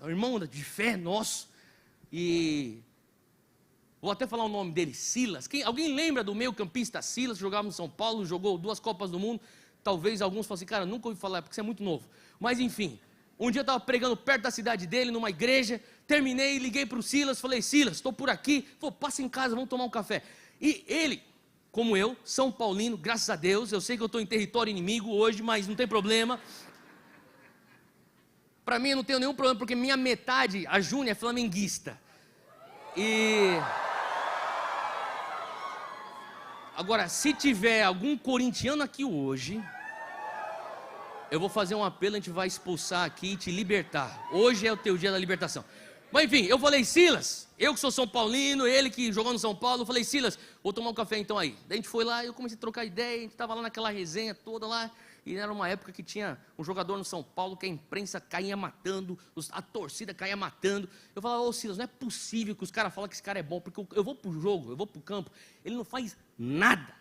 irmão de fé nosso, e vou até falar o nome dele, Silas. Alguém lembra do meio campista Silas, que jogava no São Paulo, jogou 2 Copas do Mundo? Talvez alguns falem assim, cara, nunca ouvi falar, porque você é muito novo. Mas enfim, um dia eu estava pregando perto da cidade dele, numa igreja, terminei, liguei para o Silas, falei, Silas, estou por aqui, passa em casa, vamos tomar um café. E ele, como eu, São Paulino, graças a Deus, eu sei que eu estou em território inimigo hoje, mas não tem problema. Para mim eu não tenho nenhum problema, porque minha metade, a Júnia, é flamenguista. Agora, se tiver algum corintiano aqui hoje, eu vou fazer um apelo, a gente vai expulsar aqui e te libertar. Hoje é o teu dia da libertação. Mas enfim, eu falei, Silas, eu que sou São Paulino, ele que jogou no São Paulo, eu falei, Silas, vou tomar um café então aí. Daí a gente foi lá, eu comecei a trocar ideia, a gente estava lá naquela resenha toda lá, e era uma época que tinha um jogador no São Paulo que a imprensa caía matando, a torcida caía matando. Eu falava, ô Silas, não é possível que os caras falam que esse cara é bom, porque eu vou pro jogo, eu vou pro campo, ele não faz nada.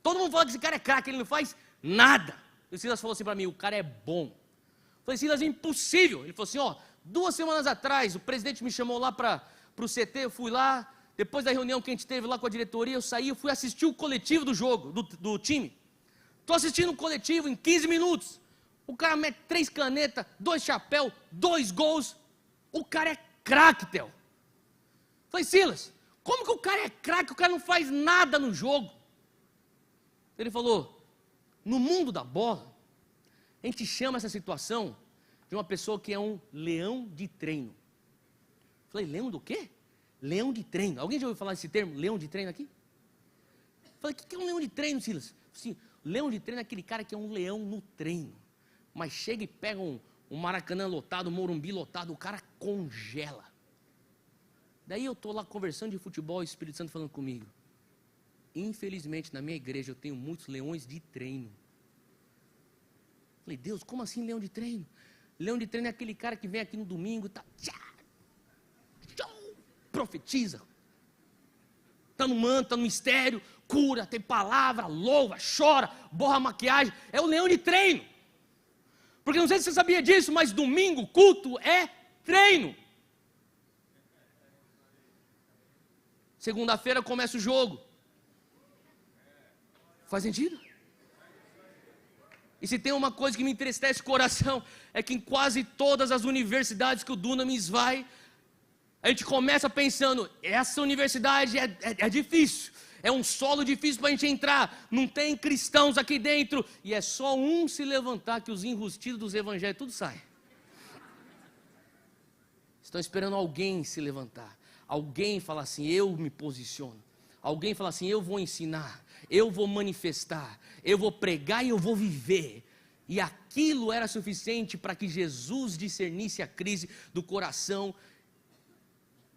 Todo mundo fala que esse cara é craque, ele não faz nada. E o Silas falou assim para mim, o cara é bom. Eu falei, Silas, é impossível. Ele falou assim, ó, 2 semanas atrás, o presidente me chamou lá para o CT, eu fui lá, depois da reunião que a gente teve lá com a diretoria, eu saí, eu fui assistir o coletivo do jogo, do time. Estou assistindo um coletivo em 15 minutos, o cara mete 3 canetas, 2 chapéus, 2 gols, o cara é craque, Theo. Falei, Silas, como que o cara é craque, o cara não faz nada no jogo? Ele falou, no mundo da bola, a gente chama essa situação de uma pessoa que é um leão de treino. Falei, leão do quê? Leão de treino. Alguém já ouviu falar desse termo, leão de treino aqui? Falei, o que é um leão de treino, Silas? Sim, leão de treino é aquele cara que é um leão no treino, mas chega e pega um Maracanã lotado, um Morumbi lotado, o cara congela. Daí eu estou lá conversando de futebol e o Espírito Santo falando comigo. Infelizmente na minha igreja eu tenho muitos leões de treino. Falei, Deus, como assim leão de treino? Leão de treino é aquele cara que vem aqui no domingo, tá, profetiza, está no manto, está no mistério, cura, tem palavra, louva, chora, borra a maquiagem, é o leão de treino. Porque não sei se você sabia disso, mas domingo, culto é treino. Segunda-feira começa o jogo. Faz sentido? E se tem uma coisa que me entristece o coração, é que em quase todas as universidades que o Dunamis vai, a gente começa pensando, essa universidade é difícil, é um solo difícil para a gente entrar, não tem cristãos aqui dentro, e é só um se levantar que os enrustidos dos evangelhos tudo sai. Estão esperando alguém se levantar, alguém falar assim, eu me posiciono, alguém falar assim, eu vou ensinar, eu vou manifestar, eu vou pregar e eu vou viver. E aquilo era suficiente para que Jesus discernisse a crise do coração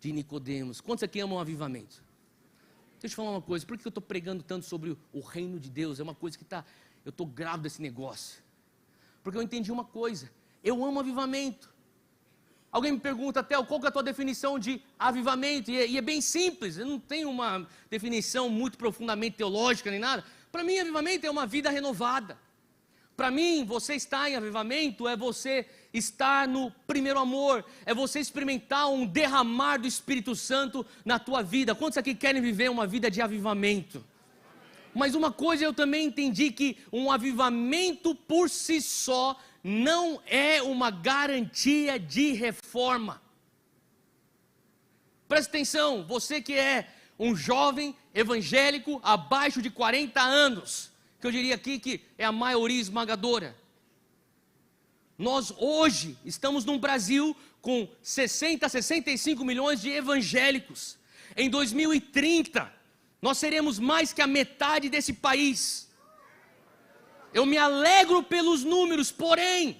de Nicodemos. Quantos aqui amam o avivamento? Deixa eu te falar uma coisa, por que eu estou pregando tanto sobre o reino de Deus? É uma coisa que eu estou grávida desse negócio. Porque eu entendi uma coisa, eu amo avivamento. Alguém me pergunta, Theo, qual que é a tua definição de avivamento? E é bem simples, eu não tenho uma definição muito profundamente teológica nem nada. Para mim, avivamento é uma vida renovada. Para mim, você estar em avivamento é você estar no primeiro amor, é você experimentar um derramar do Espírito Santo na tua vida. Quantos aqui querem viver uma vida de avivamento? Mas uma coisa eu também entendi, que um avivamento por si só não é uma garantia de reforma. Presta atenção, você que é um jovem evangélico abaixo de 40 anos, que eu diria aqui que é a maioria esmagadora. Nós hoje estamos num Brasil com 60, 65 milhões de evangélicos. Em 2030, nós seremos mais que a metade desse país. Eu me alegro pelos números, porém,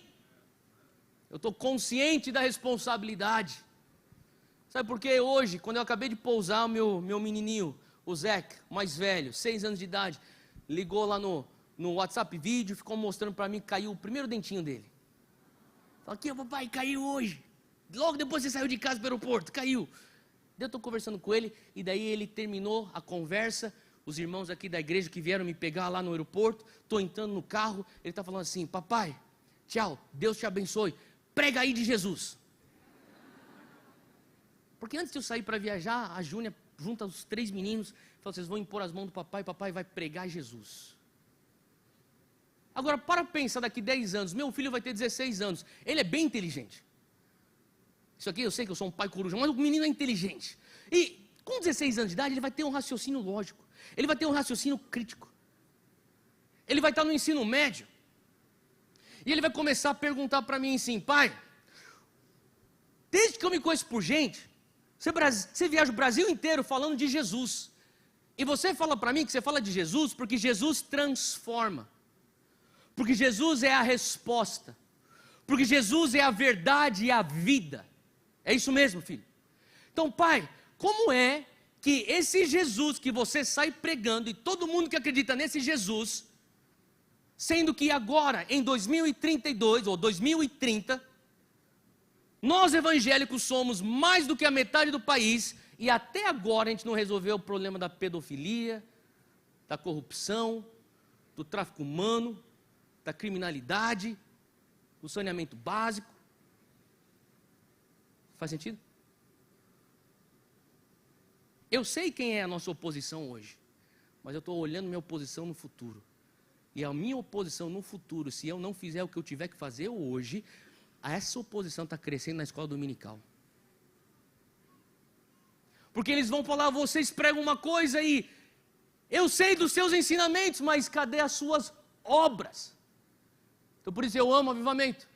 eu estou consciente da responsabilidade. Sabe por quê? Hoje, quando eu acabei de pousar o meu menininho, o Zeca, mais velho, 6 anos de idade, ligou lá no WhatsApp vídeo, ficou mostrando para mim que caiu o primeiro dentinho dele. Falei, aqui, papai, caiu hoje. Logo depois você saiu de casa para o aeroporto, caiu. Daí eu estou conversando com ele, e daí ele terminou a conversa. Os irmãos aqui da igreja que vieram me pegar lá no aeroporto, estou entrando no carro, ele está falando assim, papai, tchau, Deus te abençoe, prega aí de Jesus. Porque antes de eu sair para viajar, a Júnia junta os 3 meninos, fala, vocês vão impor as mãos do papai, papai vai pregar Jesus. Agora, para pensar daqui 10 anos, meu filho vai ter 16 anos, ele é bem inteligente. Isso aqui eu sei que eu sou um pai coruja, mas o menino é inteligente. E com 16 anos de idade, ele vai ter um raciocínio lógico, ele vai ter um raciocínio crítico. Ele vai estar no ensino médio, e ele vai começar a perguntar para mim assim, pai, desde que eu me conheço por gente, você viaja o Brasil inteiro falando de Jesus. E você fala para mim que você fala de Jesus porque Jesus transforma. Porque Jesus é a resposta. Porque Jesus é a verdade e a vida. É isso mesmo, filho? Então, pai, como é que esse Jesus que você sai pregando e todo mundo que acredita nesse Jesus, sendo que agora, em 2032 ou 2030, nós evangélicos somos mais do que a metade do país e até agora a gente não resolveu o problema da pedofilia, da corrupção, do tráfico humano, da criminalidade, do saneamento básico. Faz sentido? Eu sei quem é a nossa oposição hoje, mas eu estou olhando minha oposição no futuro. E a minha oposição no futuro, se eu não fizer o que eu tiver que fazer hoje, essa oposição está crescendo na escola dominical. Porque eles vão falar, vocês pregam uma coisa aí, eu sei dos seus ensinamentos, mas cadê as suas obras? Então por isso eu amo avivamento.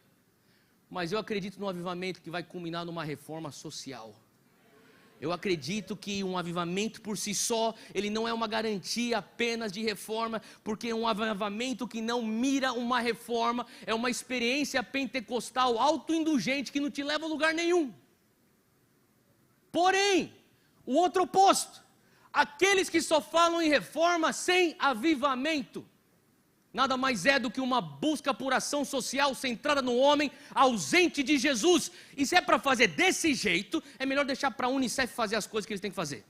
Mas eu acredito num avivamento que vai culminar numa reforma social. Eu acredito que um avivamento por si só, ele não é uma garantia apenas de reforma, porque um avivamento que não mira uma reforma, é uma experiência pentecostal autoindulgente que não te leva a lugar nenhum. Porém, o outro oposto, aqueles que só falam em reforma sem avivamento, nada mais é do que uma busca por ação social centrada no homem, ausente de Jesus. E se é para fazer desse jeito, é melhor deixar para a Unicef fazer as coisas que eles têm que fazer.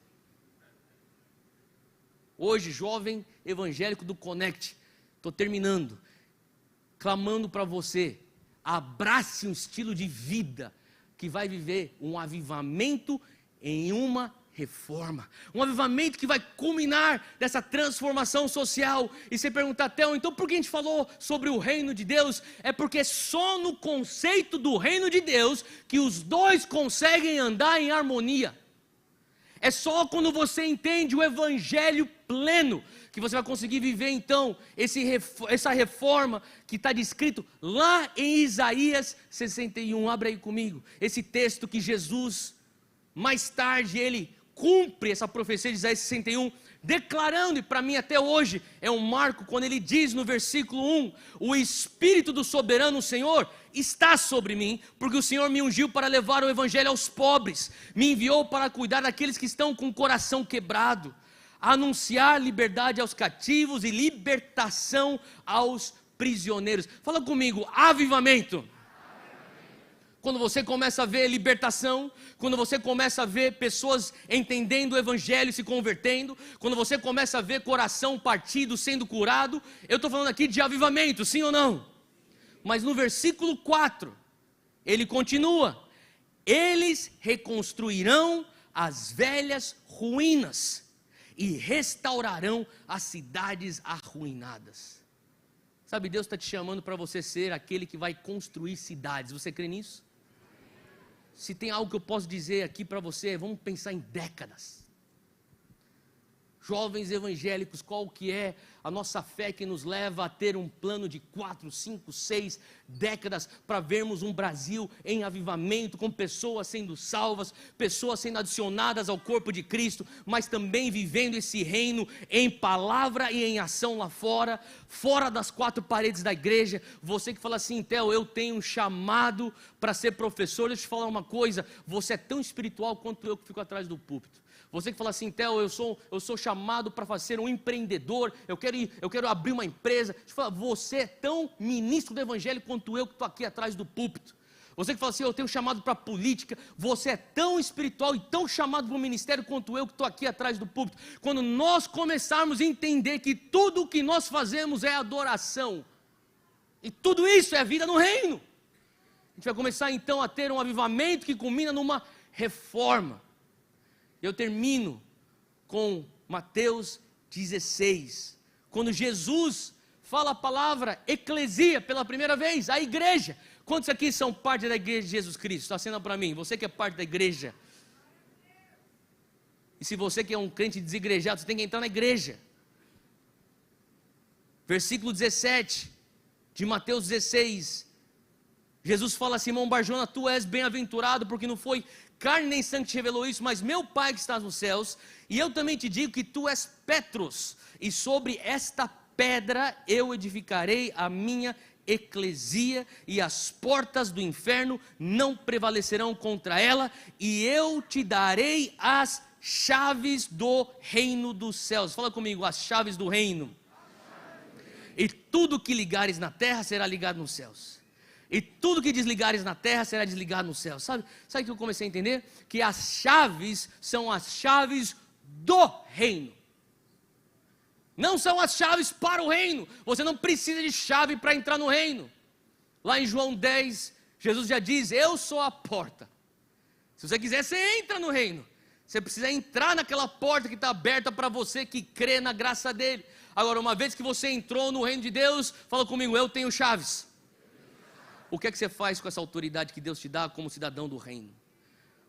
Hoje, jovem evangélico do Connect, estou terminando, clamando para você, abrace um estilo de vida que vai viver um avivamento em uma reforma, um avivamento que vai culminar dessa transformação social. E você pergunta, Theo, então por que a gente falou sobre o reino de Deus? É porque só no conceito do reino de Deus que os dois conseguem andar em harmonia. É só quando você entende o evangelho pleno que você vai conseguir viver então essa reforma que está descrito lá em Isaías 61. Abra aí comigo esse texto que Jesus, mais tarde, ele cumpre essa profecia de Isaías 61, declarando, e para mim até hoje é um marco, quando ele diz no versículo 1: o Espírito do soberano Senhor está sobre mim, porque o Senhor me ungiu para levar o evangelho aos pobres, me enviou para cuidar daqueles que estão com o coração quebrado, anunciar liberdade aos cativos e libertação aos prisioneiros. Fala comigo, avivamento. Quando você começa a ver libertação, quando você começa a ver pessoas entendendo o evangelho e se convertendo, quando você começa a ver coração partido sendo curado, eu estou falando aqui de avivamento, sim ou não? Mas no versículo 4, ele continua: eles reconstruirão as velhas ruínas e restaurarão as cidades arruinadas. Sabe, Deus está te chamando para você ser aquele que vai construir cidades. Você crê nisso? Se tem algo que eu posso dizer aqui para você, vamos pensar em décadas. Jovens evangélicos, qual que é a nossa fé que nos leva a ter um plano de 4, 5, 6 décadas para vermos um Brasil em avivamento, com pessoas sendo salvas, pessoas sendo adicionadas ao corpo de Cristo, mas também vivendo esse reino em palavra e em ação lá fora, fora das 4 paredes da igreja. Você que fala assim: Theo, eu tenho um chamado para ser professor. Deixa eu te falar uma coisa, você é tão espiritual quanto eu que fico atrás do púlpito. Você que fala assim: Theo, eu sou chamado para ser um empreendedor, eu quero abrir uma empresa. Deixa eu falar, você é tão ministro do evangelho quanto eu que estou aqui atrás do púlpito. Você que fala assim: eu tenho chamado para política, você é tão espiritual e tão chamado para o ministério quanto eu que estou aqui atrás do púlpito. Quando nós começarmos a entender que tudo o que nós fazemos é adoração, e tudo isso é vida no reino, a gente vai começar então a ter um avivamento que culmina numa reforma. Eu termino com Mateus 16, quando Jesus fala a palavra eclesia pela primeira vez, a igreja. Quantos aqui são parte da igreja de Jesus Cristo? Está sendo para mim, você que é parte da igreja. E se você que é um crente desigrejado, você tem que entrar na igreja. Versículo 17 de Mateus 16, Jesus fala a Simão Barjona: tu és bem-aventurado, porque não foi carne nem sangue te revelou isso, mas meu Pai que está nos céus. E eu também te digo que tu és Petros, e sobre esta pedra eu edificarei a minha eclesia, e as portas do inferno não prevalecerão contra ela, e eu te darei as chaves do reino dos céus. Fala comigo, as chaves do reino. E tudo que ligares na terra será ligado nos céus, e tudo que desligares na terra será desligado no céu. Sabe o que eu comecei a entender? Que as chaves são as chaves do reino. Não são as chaves para o reino. Você não precisa de chave para entrar no reino. Lá em João 10, Jesus já diz: eu sou a porta. Se você quiser, você entra no reino. Você precisa entrar naquela porta que está aberta para você que crê na graça dele. Agora, uma vez que você entrou no reino de Deus, fala comigo: eu tenho chaves. O que é que você faz com essa autoridade que Deus te dá como cidadão do reino?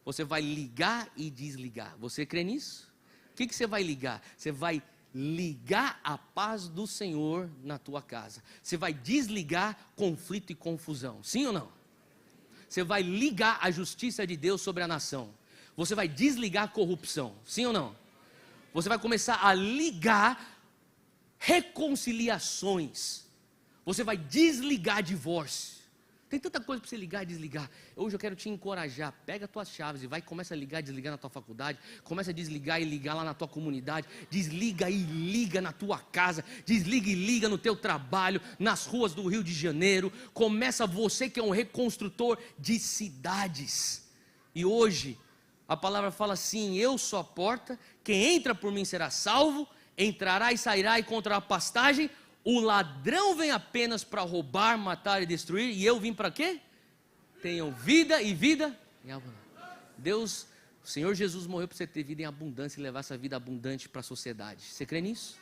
Você vai ligar e desligar. Você crê nisso? O que você vai ligar? Você vai ligar a paz do Senhor na tua casa. Você vai desligar conflito e confusão. Sim ou não? Você vai ligar a justiça de Deus sobre a nação. Você vai desligar a corrupção. Sim ou não? Você vai começar a ligar reconciliações. Você vai desligar divórcio. Tem tanta coisa para você ligar e desligar. Hoje eu quero te encorajar. Pega as tuas chaves e vai, começa a ligar e desligar na tua faculdade. Começa a desligar e ligar lá na tua comunidade. Desliga e liga na tua casa. Desliga e liga no teu trabalho, nas ruas do Rio de Janeiro. Começa você que é um reconstrutor de cidades. E hoje a palavra fala assim: eu sou a porta, quem entra por mim será salvo, entrará e sairá e encontrará pastagem. O ladrão vem apenas para roubar, matar e destruir, e eu vim para quê? Tenham vida e vida em abundância. Deus, o Senhor Jesus morreu para você ter vida em abundância e levar essa vida abundante para a sociedade. Você crê nisso?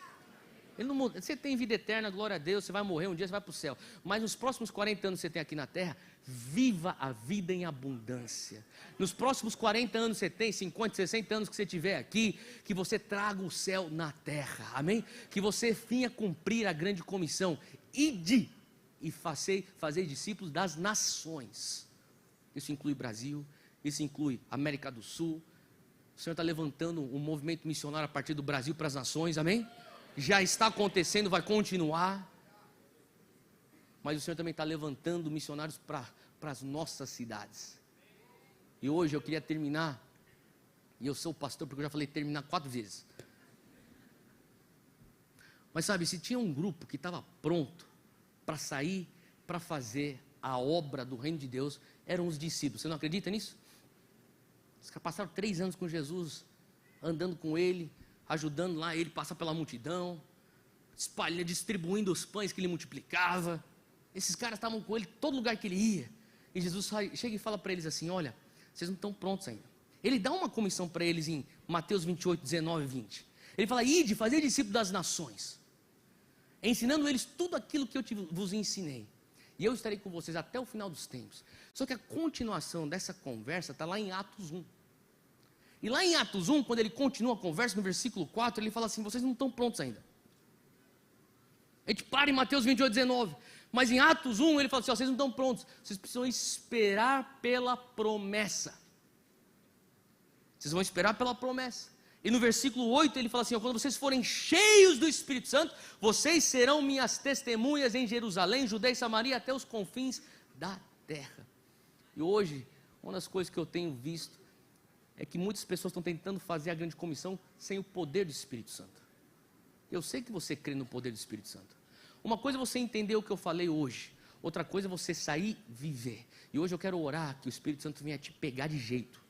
Você tem vida eterna, glória a Deus, você vai morrer um dia, você vai para o céu. Mas nos próximos 40 anos que você tem aqui na terra, viva a vida em abundância. Nos próximos 40 anos que você tem, 50, 60 anos que você tiver aqui, que você traga o céu na terra, amém? Que você venha cumprir a grande comissão, ide e fazer discípulos das nações. Isso inclui Brasil, isso inclui América do Sul. O Senhor está levantando um movimento missionário a partir do Brasil para as nações, amém? Já está acontecendo, vai continuar. Mas o Senhor também está levantando missionários para as nossas cidades. E hoje eu queria terminar, e eu sou o pastor porque eu já falei terminar 4 vezes. Mas sabe, se tinha um grupo que estava pronto para sair, para fazer a obra do reino de Deus, eram os discípulos. Você não acredita nisso? Os caras passaram 3 anos com Jesus, andando com Ele, ajudando lá Ele passar pela multidão, espalhando, distribuindo os pães que Ele multiplicava. Esses caras estavam com Ele em todo lugar que Ele ia. E Jesus chega e fala para eles assim: olha, vocês não estão prontos ainda. Ele dá uma comissão para eles em Mateus 28, 19 e 20. Ele fala: ide, fazer discípulos das nações, ensinando eles tudo aquilo que eu vos ensinei. E eu estarei com vocês até o final dos tempos. Só que a continuação dessa conversa está lá em Atos 1. E lá em Atos 1, quando ele continua a conversa, no versículo 4, ele fala assim: vocês não estão prontos ainda. A gente para em Mateus 28, 19. Mas em Atos 1, ele fala assim: vocês não estão prontos. Vocês precisam esperar pela promessa. Vocês vão esperar pela promessa. E no versículo 8 ele fala assim: quando vocês forem cheios do Espírito Santo, vocês serão minhas testemunhas em Jerusalém, Judeia e Samaria, até os confins da terra. E hoje, uma das coisas que eu tenho visto é que muitas pessoas estão tentando fazer a grande comissão sem o poder do Espírito Santo. Eu sei que você crê no poder do Espírito Santo. Uma coisa é você entender o que eu falei hoje, outra coisa é você sair e viver. E hoje eu quero orar que o Espírito Santo venha te pegar de jeito.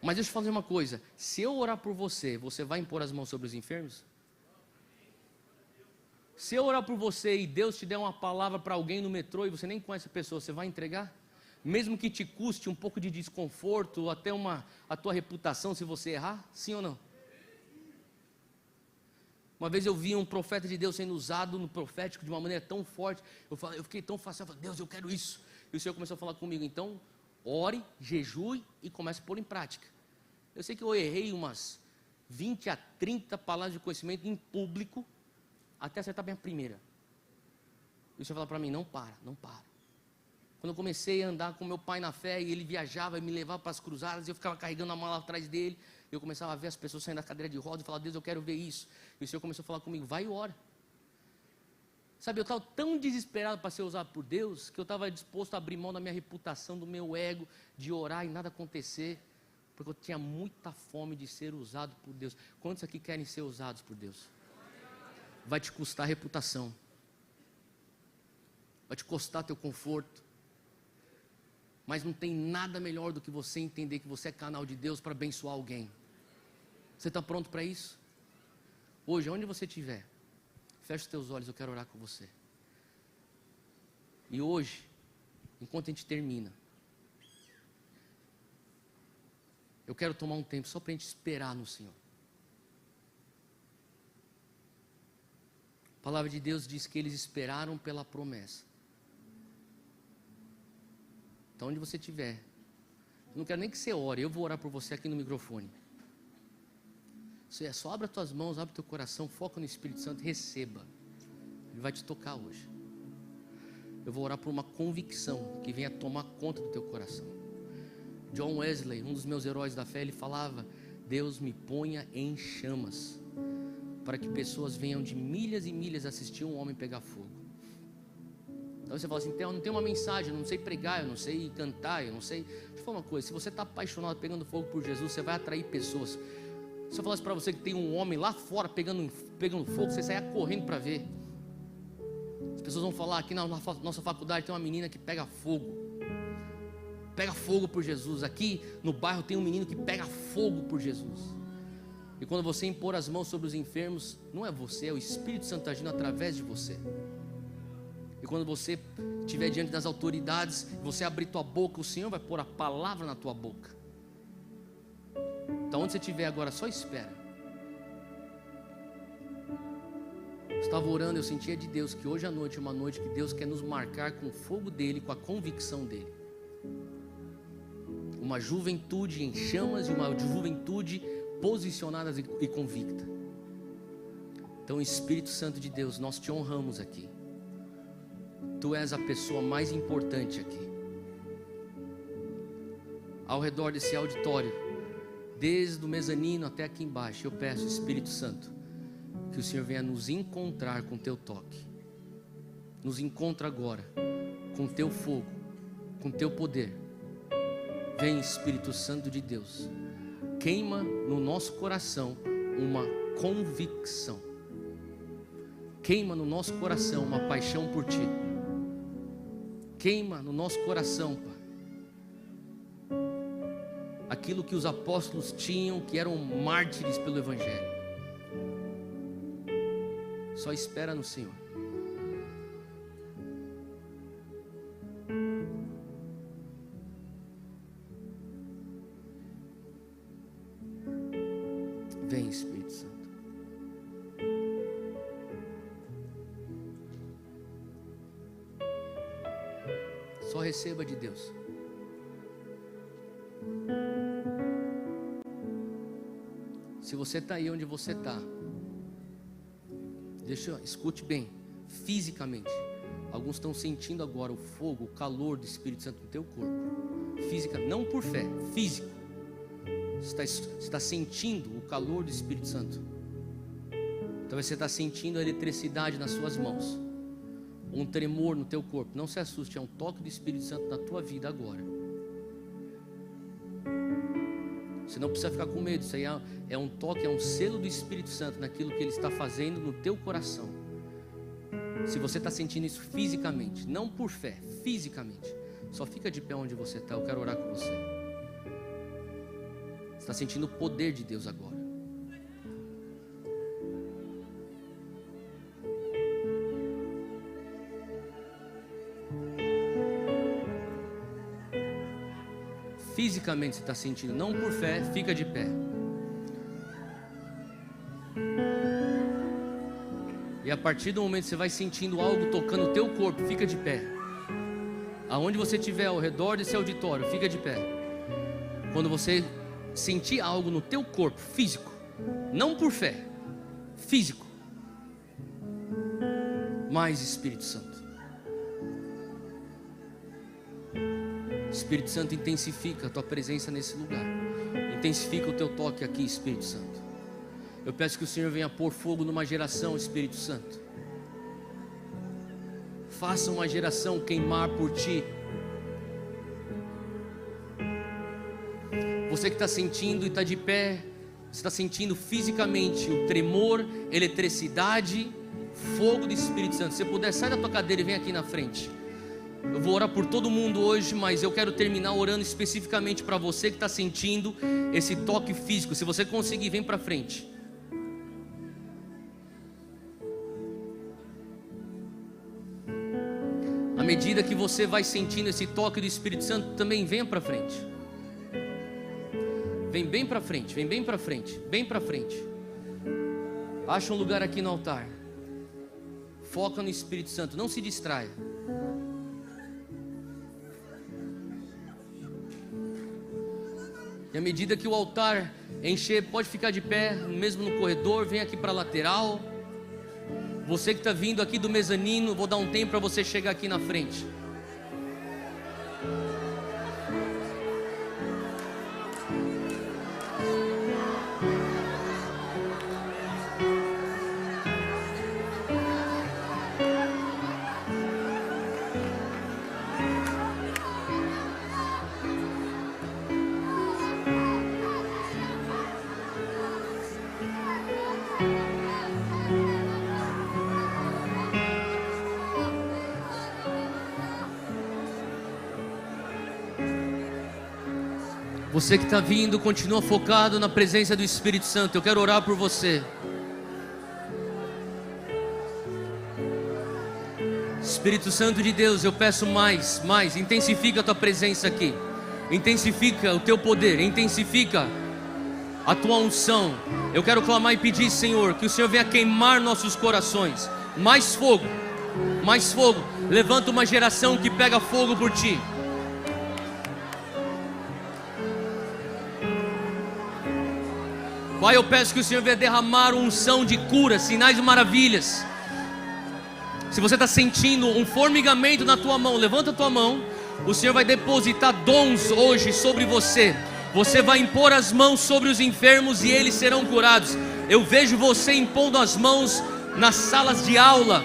Mas deixa eu fazer uma coisa: se eu orar por você, você vai impor as mãos sobre os enfermos? Se eu orar por você e Deus te der uma palavra para alguém no metrô e você nem conhece a pessoa, você vai entregar? Mesmo que te custe um pouco de desconforto, ou até a tua reputação se você errar? Sim ou não? Uma vez eu vi um profeta de Deus sendo usado no profético de uma maneira tão forte, eu fiquei tão fácil, eu falei: Deus, eu quero isso. E o Senhor começou a falar comigo: então ore, jejue e comece a pôr em prática. Eu sei que eu errei umas 20 a 30 palavras de conhecimento em público, até acertar bem a primeira. E o Senhor falou para mim: não para. Quando eu comecei a andar com meu pai na fé, e ele viajava e me levava para as cruzadas, e eu ficava carregando a mala atrás dele, eu começava a ver as pessoas saindo da cadeira de rodas e falar: Deus, eu quero ver isso. E o Senhor começou a falar comigo: vai e ora. Sabe, eu estava tão desesperado para ser usado por Deus, que eu estava disposto a abrir mão da minha reputação, do meu ego, de orar e nada acontecer, porque eu tinha muita fome de ser usado por Deus. Quantos aqui querem ser usados por Deus? Vai te custar a reputação, vai te custar teu conforto, mas não tem nada melhor do que você entender que você é canal de Deus para abençoar alguém. Você está pronto para isso? Hoje, onde você estiver, feche os teus olhos, eu quero orar com você. E hoje, enquanto a gente termina, eu quero tomar um tempo só para a gente esperar no Senhor. A palavra de Deus diz que eles esperaram pela promessa. Então, onde você estiver, eu não quero nem que você ore, eu vou orar por você aqui no microfone. Você só abre as tuas mãos, abre o teu coração, foca no Espírito Santo e receba. Ele vai te tocar hoje. Eu vou orar por uma convicção que venha tomar conta do teu coração. John Wesley, um dos meus heróis da fé, ele falava: Deus me ponha em chamas, para que pessoas venham de milhas e milhas assistir um homem pegar fogo. Então você fala assim: eu não tenho uma mensagem, eu não sei pregar, eu não sei cantar, eu não sei. Deixa eu falar uma coisa: se você está apaixonado pegando fogo por Jesus, você vai atrair pessoas. Se eu falasse para você que tem um homem lá fora pegando fogo, você saia correndo para ver. As pessoas vão falar: aqui na nossa faculdade tem uma menina que pega fogo por Jesus. Aqui no bairro tem um menino que pega fogo por Jesus. E quando você impor as mãos sobre os enfermos, não é você, é o Espírito Santo agindo através de você. E quando você estiver diante das autoridades, você abrir tua boca, o Senhor vai pôr a palavra na tua boca. Então onde você estiver agora, só espera. Estava orando, eu sentia de Deus que hoje à noite é uma noite que Deus quer nos marcar com o fogo dele, com a convicção dele. Uma juventude em chamas e uma juventude posicionada e convicta. Então, Espírito Santo de Deus, nós te honramos aqui. Tu és a pessoa mais importante aqui. Ao redor desse auditório, desde o mezanino até aqui embaixo, eu peço, Espírito Santo, que o Senhor venha nos encontrar com teu toque. Nos encontra agora com teu fogo, com teu poder. Vem, Espírito Santo de Deus, queima no nosso coração uma convicção. Queima no nosso coração uma paixão por ti. Queima no nosso coração, Pai, aquilo que os apóstolos tinham, que eram mártires pelo Evangelho. Só espera no Senhor. Vem, Espírito Santo. Só receba de Deus. Se você está aí onde você está, escute bem, fisicamente. Alguns estão sentindo agora o fogo, o calor do Espírito Santo no teu corpo. Física, não por fé, físico. Você está sentindo o calor do Espírito Santo. Talvez você está sentindo a eletricidade nas suas mãos, um tremor no teu corpo. Não se assuste, é um toque do Espírito Santo na tua vida agora. Você não precisa ficar com medo. Isso aí é um toque, é um selo do Espírito Santo naquilo que Ele está fazendo no teu coração. Se você está sentindo isso fisicamente, não por fé, fisicamente, só fica de pé onde você está. Eu quero orar com você. Você está sentindo o poder de Deus agora. Fisicamente você está sentindo, não por fé, fica de pé. E a partir do momento que você vai sentindo algo tocando o teu corpo, fica de pé. Aonde você estiver ao redor desse auditório, fica de pé. Quando você sentir algo no teu corpo, físico, não por fé, físico, mais Espírito Santo. Espírito Santo, intensifica a tua presença nesse lugar. Intensifica o teu toque aqui, Espírito Santo. Eu peço que o Senhor venha pôr fogo numa geração, Espírito Santo. Faça uma geração queimar por ti. Você que está sentindo e está de pé, você está sentindo fisicamente o tremor, eletricidade, fogo do Espírito Santo. Se você puder, sai da tua cadeira e vem aqui na frente. Eu vou orar por todo mundo hoje, mas eu quero terminar orando especificamente para você que está sentindo esse toque físico. Se você conseguir, vem para frente. À medida que você vai sentindo esse toque do Espírito Santo, também venha para frente. Vem bem para frente, vem bem para frente, bem para frente. Acha um lugar aqui no altar. Foca no Espírito Santo, não se distraia. E à medida que o altar encher, pode ficar de pé, mesmo no corredor, vem aqui para a lateral. Você que está vindo aqui do mezanino, vou dar um tempo para você chegar aqui na frente. Você que está vindo, continua focado na presença do Espírito Santo. Eu quero orar por você. Espírito Santo de Deus, eu peço mais, intensifica a tua presença aqui. Intensifica o teu poder, intensifica a tua unção. Eu quero clamar e pedir, Senhor, que o Senhor venha queimar nossos corações. Mais fogo, mais fogo. Levanta uma geração que pega fogo por ti. Pai, eu peço que o Senhor venha derramar unção de cura, sinais e maravilhas. Se você está sentindo um formigamento na tua mão, levanta a tua mão. O Senhor vai depositar dons hoje sobre você. Você vai impor as mãos sobre os enfermos e eles serão curados. Eu vejo você impondo as mãos nas salas de aula.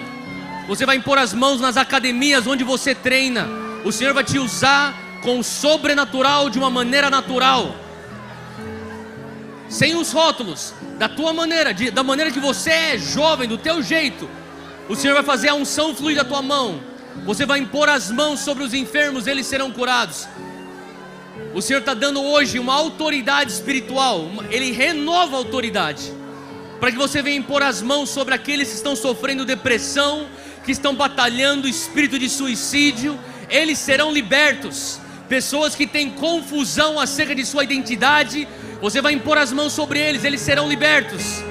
Você vai impor as mãos nas academias onde você treina. O Senhor vai te usar com o sobrenatural de uma maneira natural, sem os rótulos, da tua maneira, da maneira que você é jovem, do teu jeito. O Senhor vai fazer a unção fluir da tua mão. Você vai impor as mãos sobre os enfermos, eles serão curados. O Senhor está dando hoje uma autoridade espiritual. Ele renova a autoridade, para que você venha impor as mãos sobre aqueles que estão sofrendo depressão, que estão batalhando espírito de suicídio. Eles serão libertos. Pessoas que têm confusão acerca de sua identidade, você vai impor as mãos sobre eles, eles serão libertos.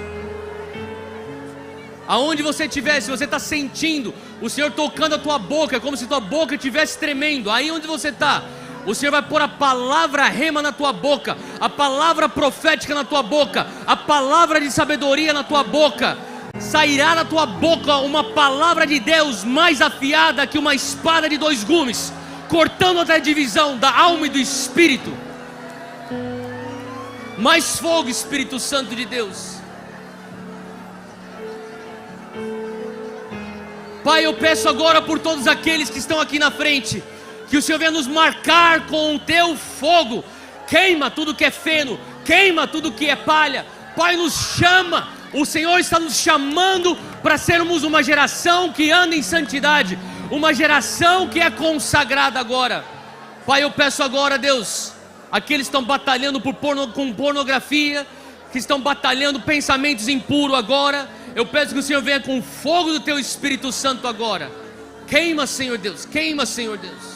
Aonde você estiver, se você está sentindo o Senhor tocando a tua boca, como se tua boca estivesse tremendo, aí onde você está, o Senhor vai pôr a palavra rema na tua boca, a palavra profética na tua boca, a palavra de sabedoria na tua boca. Sairá da tua boca uma palavra de Deus mais afiada que uma espada de 2 gumes, cortando até a divisão da alma e do espírito. Mais fogo, Espírito Santo de Deus. Pai, eu peço agora por todos aqueles que estão aqui na frente, que o Senhor venha nos marcar com o teu fogo. Queima tudo que é feno, queima tudo que é palha. Pai, nos chama. O Senhor está nos chamando para sermos uma geração que anda em santidade, uma geração que é consagrada agora. Pai, eu peço agora, Deus, aqueles que estão batalhando com pornografia, que estão batalhando pensamentos impuros agora, eu peço que o Senhor venha com o fogo do teu Espírito Santo agora. Queima, Senhor Deus, queima, Senhor Deus.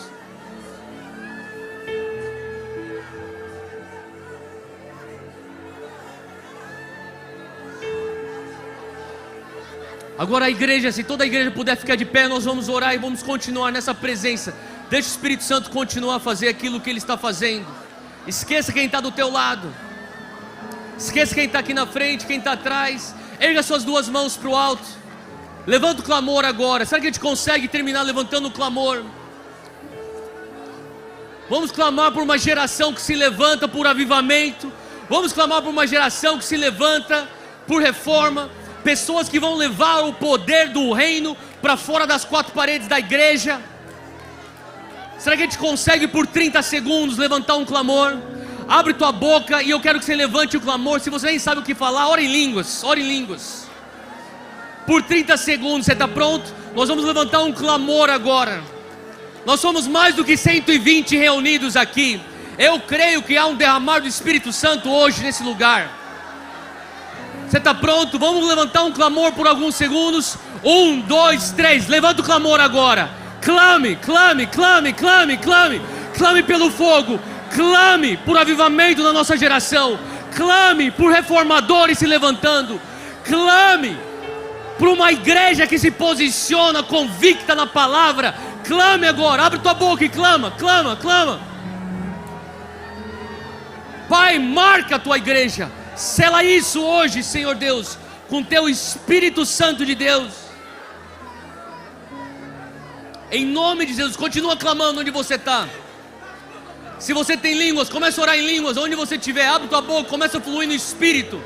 Agora a igreja, se toda a igreja puder ficar de pé, nós vamos orar e vamos continuar nessa presença. Deixa o Espírito Santo continuar a fazer aquilo que Ele está fazendo. Esqueça quem está do teu lado, esqueça quem está aqui na frente, quem está atrás. Erga suas 2 mãos para o alto. Levanta o clamor agora. Será que a gente consegue terminar levantando o clamor? Vamos clamar por uma geração que se levanta por avivamento. Vamos clamar por uma geração que se levanta por reforma. Pessoas que vão levar o poder do reino para fora das 4 paredes da igreja. Será que a gente consegue por 30 segundos levantar um clamor? Abre tua boca e eu quero que você levante o clamor. Se você nem sabe o que falar, ore em línguas, ore em línguas. Por 30 segundos, você está pronto? Nós vamos levantar um clamor agora. Nós somos mais do que 120 reunidos aqui. Eu creio que há um derramar do Espírito Santo hoje nesse lugar. Você está pronto? Vamos levantar um clamor por alguns segundos. 1, 2, 3, levanta o clamor agora. Clame, clame, clame, clame, clame. Clame pelo fogo. Clame por avivamento na nossa geração. Clame por reformadores se levantando. Clame por uma igreja que se posiciona convicta na palavra. Clame agora, abre tua boca e clama, clama, clama. Pai, marca a tua igreja. Sela isso hoje, Senhor Deus, com teu Espírito Santo de Deus. Em nome de Jesus, continua clamando onde você está. Se você tem línguas, começa a orar em línguas. Onde você estiver, abre tua boca, começa a fluir no Espírito.